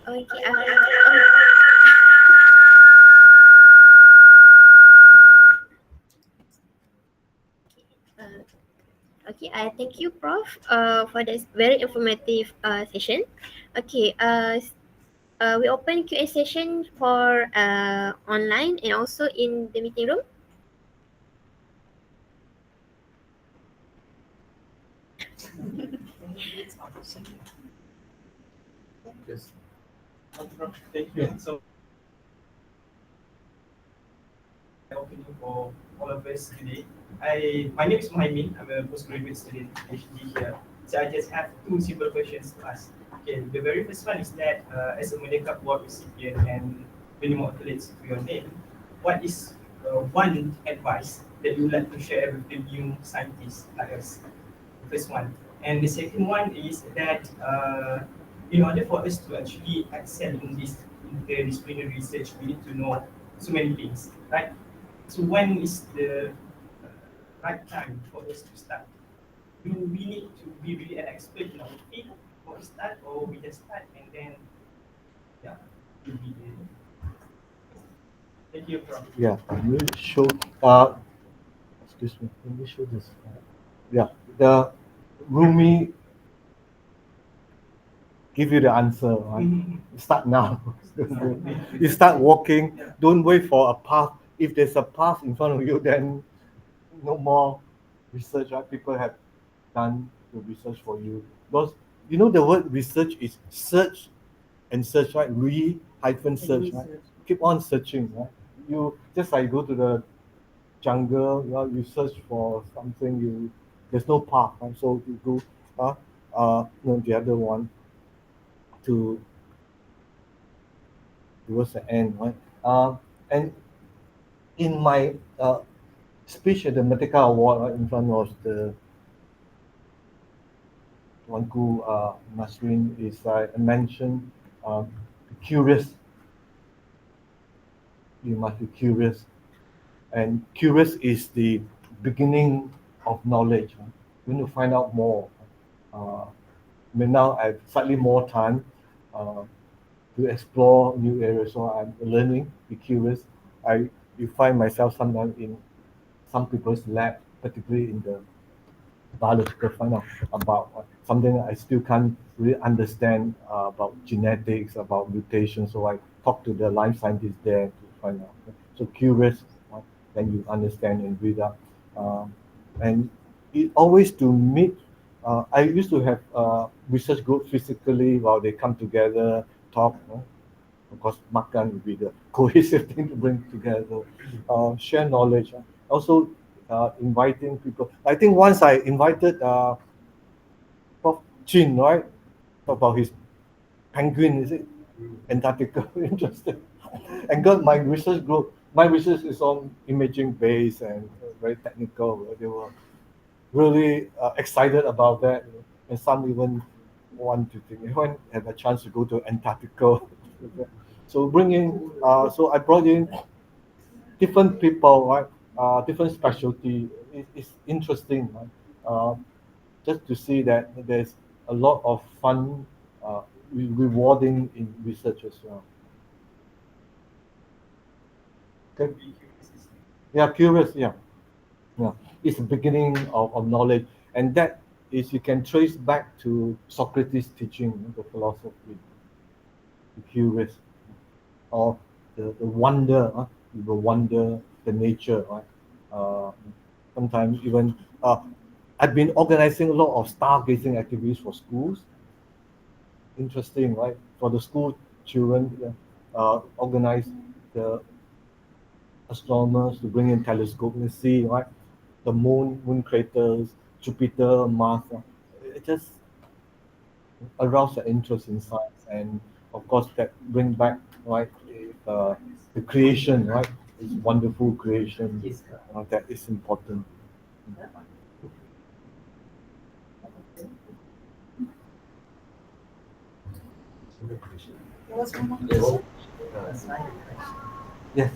Okay. Okay, thank you, Prof, for this very informative session. Okay, we open Q&A session for online and also in the meeting room. Yes. Thank you. So, opening for all of us today. My name is Mohamed. I'm a postgraduate student PhD here. So I just have two simple questions to ask. Okay, the very first one is that as a Merdeka Award recipient and many more accolades to your name, what is one advice that you would like to share with the new scientists like us? The first one. And the second one is that in order for us to actually excel in this interdisciplinary research, we need to know so many things, right? So when is the right time for us to start? Do we need to be really an expert in our field for we start, or we just start and then, yeah, to be the... Thank you, Prof. Yeah, let me show. Excuse me. Let me show this. Yeah, the Rumi give you the answer. Right? Start now. You start walking. Don't wait for a path. If there's a path in front of you, then no more research. Right? People have done the research for you. Because you know the word research is search and search, right? Search, right? Keep on searching, right? You just like go to the jungle, you search for something, there's no path, right? So you go, the other one to towards the end, right? And in my speech at the Merdeka Award, right, in front of the Tuanku Nasrin, is I mentioned curious. You must be curious, and curious is the beginning of knowledge. Right? You need to find out more. Now I have slightly more time to explore new areas, so I'm learning. Be curious. You find myself sometimes in some people's lab, particularly in the biological, find out about something I still can't really understand about genetics, about mutations. So I talk to the life scientist there to find out. So curious, then you understand and read up. And it always to meet. I used to have research group physically while they come together, talk. Of course, makan would be the cohesive thing to bring together, share knowledge. Also, inviting people. I think once I invited Prof. Chin, right, about his penguin, is it? Antarctica, interesting. And got my research group. My research is on imaging based and very technical. They were really excited about that, and some even want to think, even have a chance to go to Antarctica. So so I brought in different people, right? Different specialty. It's interesting, right? Just to see that there's a lot of fun, rewarding in research as well. Okay. Yeah, curious. Yeah, yeah. It's the beginning of knowledge, and that is you can trace back to Socrates' teaching, the philosophy, the curious, or the wonder. The wonder, the nature, right? Uh, Sometimes even I've been organizing a lot of stargazing activities for schools. Interesting, right? For the school children, yeah, organize the astronomers to bring in telescope and see, right, the moon craters, Jupiter, Mars. It just arouse the interest in science, and of course that bring back, right, the creation, right, this wonderful creation, that is important. There was one more question. Yes.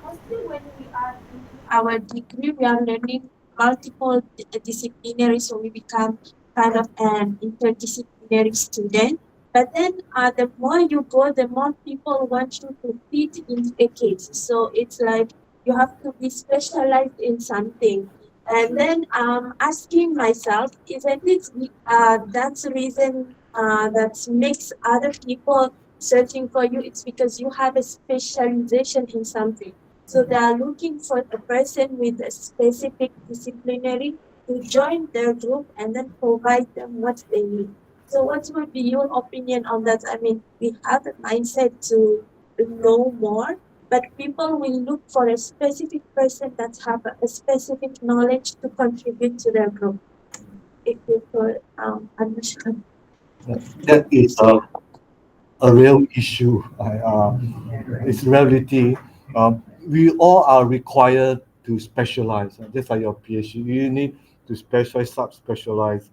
Mostly when we are in our degree, we are learning multiple disciplinary, so we become kind of an interdisciplinary student. But then the more you go, the more people want you to fit into a case. So it's like you have to be specialized in something. And then asking myself, isn't it that's the reason that makes other people searching for you? It's because you have a specialization in something. So they are looking for a person with a specific disciplinary to join their group and then provide them what they need. So what would be your opinion on that? I mean, we have a mindset to know more, but people will look for a specific person that have a specific knowledge to contribute to their group. If you could understand. That is a real issue. It's reality. We all are required to specialize. Just like your PhD, you need to specialize, sub-specialize.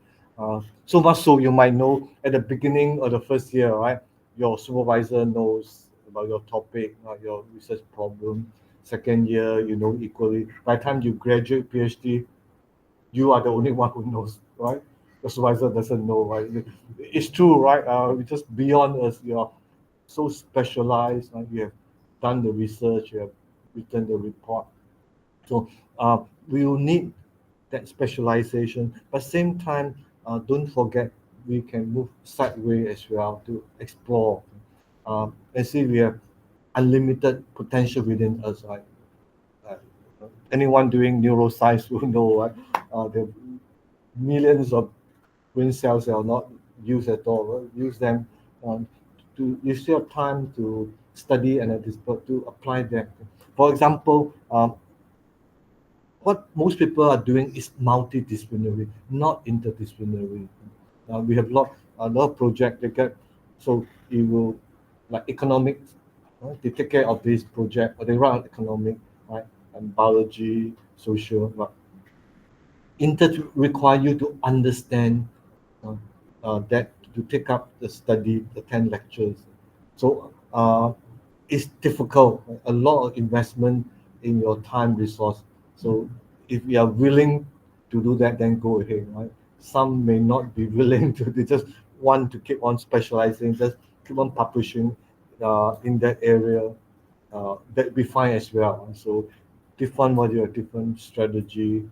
So much so you might know at the beginning of the first year, right? Your supervisor knows about your topic, your research problem. Second year, you know equally. By the time you graduate PhD, you are the only one who knows, right? The supervisor doesn't know, right? It's true, right? It's just beyond us. You're so specialized, right? You have done the research, you have written the report. So we will need that specialization, but same time, don't forget we can move sideways as well to explore. And see we have unlimited potential within us, right? Uh, Anyone doing neuroscience will know, right? The millions of brain cells are not used at all. Right? Use them you still have time to study and to apply them. For example, what most people are doing is multidisciplinary, not interdisciplinary. We have a lot of projects they get, so it will like economics. They take care of this project, or they run economic, right, and biology, social. But require you to understand uh, that to take up the study, the 10 lectures. So it's difficult, a lot of investment in your time resource. So if you are willing to do that, then go ahead, right? Some may not be willing to, they just want to keep on specializing, just keep on publishing in that area. That be fine as well. So different module, different strategy,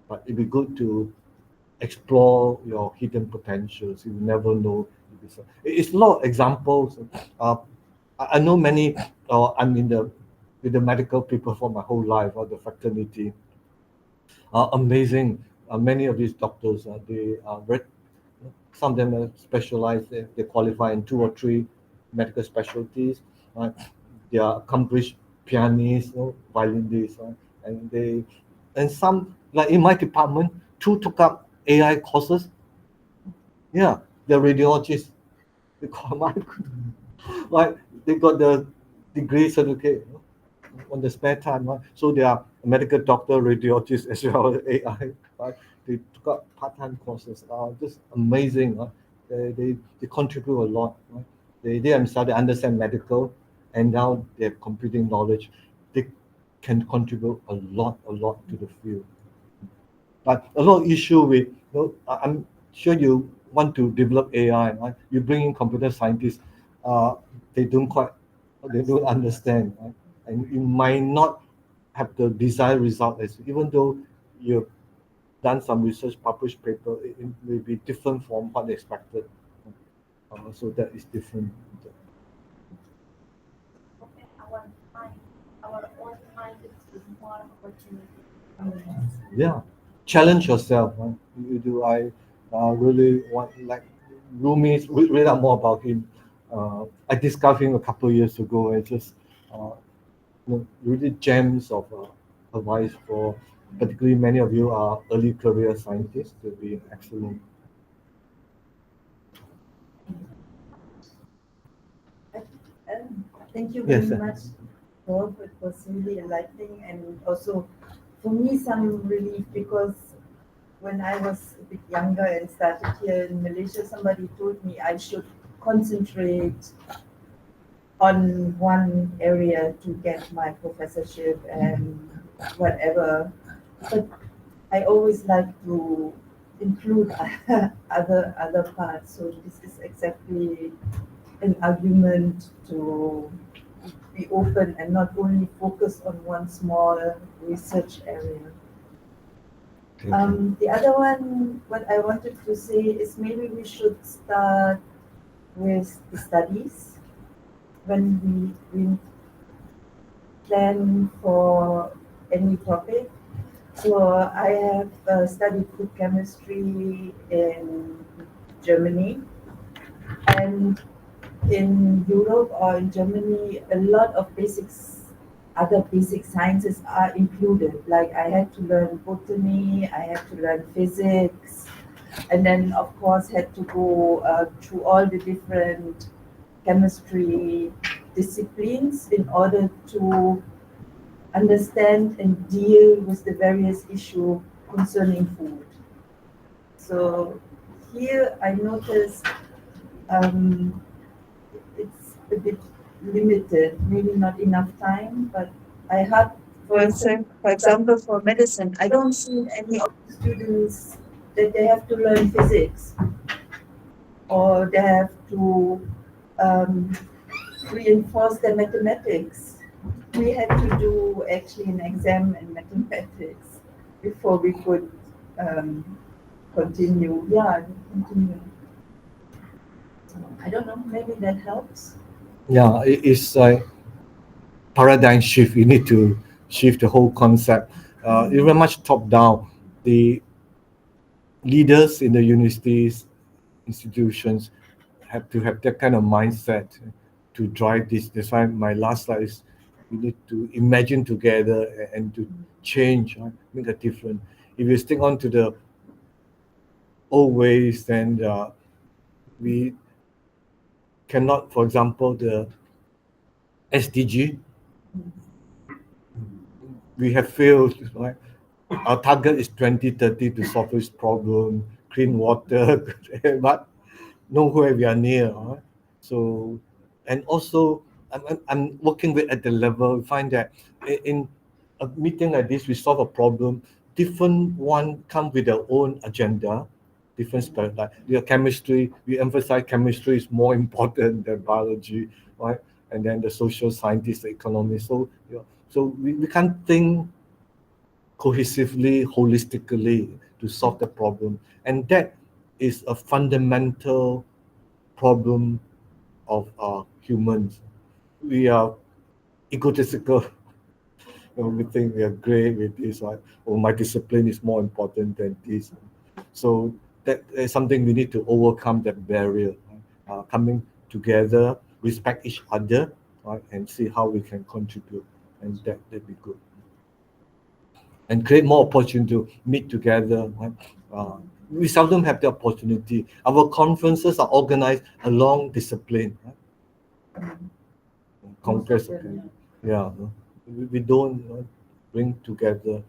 but it'd be good to explore your hidden potentials. You never know. It's a lot of examples. Uh, I know many. I'm in the with the medical people for my whole life, or the fraternity. Amazing. Many of these doctors, they are very, some of them are specialized. They qualify in two or three medical specialties. they are accomplished pianists, violinists, and some, like in my department, two took up AI courses. Yeah, they're radiologists. They got like they got the degree certificate on the spare time, right? So they are a medical doctor, radiologist as well as AI. Right? They took up part-time courses. Just amazing. Right? They contribute a lot. Right? They themselves they understand medical, and now they have computing knowledge. They can contribute a lot to the field. But a lot of issue with, I'm sure you want to develop AI, right? You bring in computer scientists, uh, they don't quite, they don't understand, right? And you might not have the desired result, as even though you've done some research, published paper, it may be different from what they expected. So that is different. Our own mind is more opportunity. Yeah, challenge yourself. Right? Do I really want, like Rumi? Read up more about him. I discovered him a couple of years ago. And just really gems of advice for particularly many of you are early career scientists to be excellent. Thank you Yes, very much, Prof. It was really enlightening, and also for me some relief, because when I was a bit younger and started here in Malaysia, somebody told me I should concentrate on one area to get my professorship and whatever. But I always like to include other parts. So this is exactly an argument to be open and not only focus on one small research area. The other one, what I wanted to say is maybe we should start with the studies when we plan for any topic. So I have studied food chemistry in Germany, and in Europe or in Germany, a lot of other basic sciences are included. Like I had to learn botany, I had to learn physics, and then of course had to go through all the different chemistry disciplines in order to understand and deal with the various issues concerning food. So here I noticed it's a bit limited, maybe not enough time, but I have, for example, for medicine, I don't see any of the students that they have to learn physics or they have to reinforce their mathematics. We had to do actually an exam in mathematics before we could continue. Yeah, continue. I don't know, maybe that helps. Yeah, it's like paradigm shift. You need to shift the whole concept. It's very much top down. The leaders in the universities, institutions have to have that kind of mindset to drive this. That's why my last slide is we need to imagine together and to change, right? Make a difference. If you stick on to the old ways, then we cannot, for example, the SDG, we have failed, right? Our target is 2030 to solve this problem, clean water, but nowhere we are near. Right? So, and also, I'm working with at the level, we find that in a meeting like this, we solve a problem, different one come with their own agenda, different spirit. Like the chemistry, we emphasize chemistry is more important than biology, right? And then the social scientists, the economists. So, so we can't think cohesively, holistically to solve the problem. And that is a fundamental problem of humans. We are egotistical. We think we are great with this, right? Or my discipline is more important than this. So that is something we need to overcome that barrier. Coming together, respect each other, right, and see how we can contribute, and that'd be good. And create more opportunity to meet together. Right? We seldom have the opportunity. Our conferences are organized along discipline. Right? Congress, okay. Yeah, we don't bring together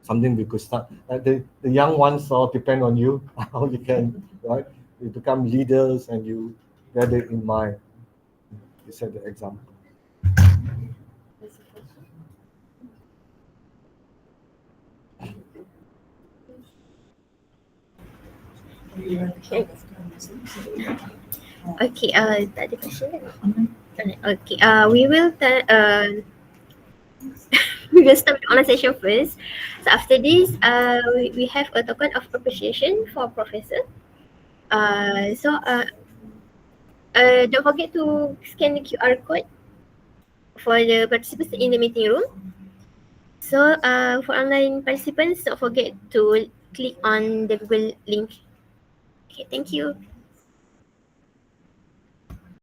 something we could start. The young ones all depend on you, how you can, right? You become leaders and you get it in mind. You set the example. Okay, tak ada question kan? Okay, we will we will start the online session first. So after this, we have a token of appreciation for Professor. Don't forget to scan the QR code for the participants in the meeting room. So for online participants, don't forget to click on the Google link. Okay, thank you.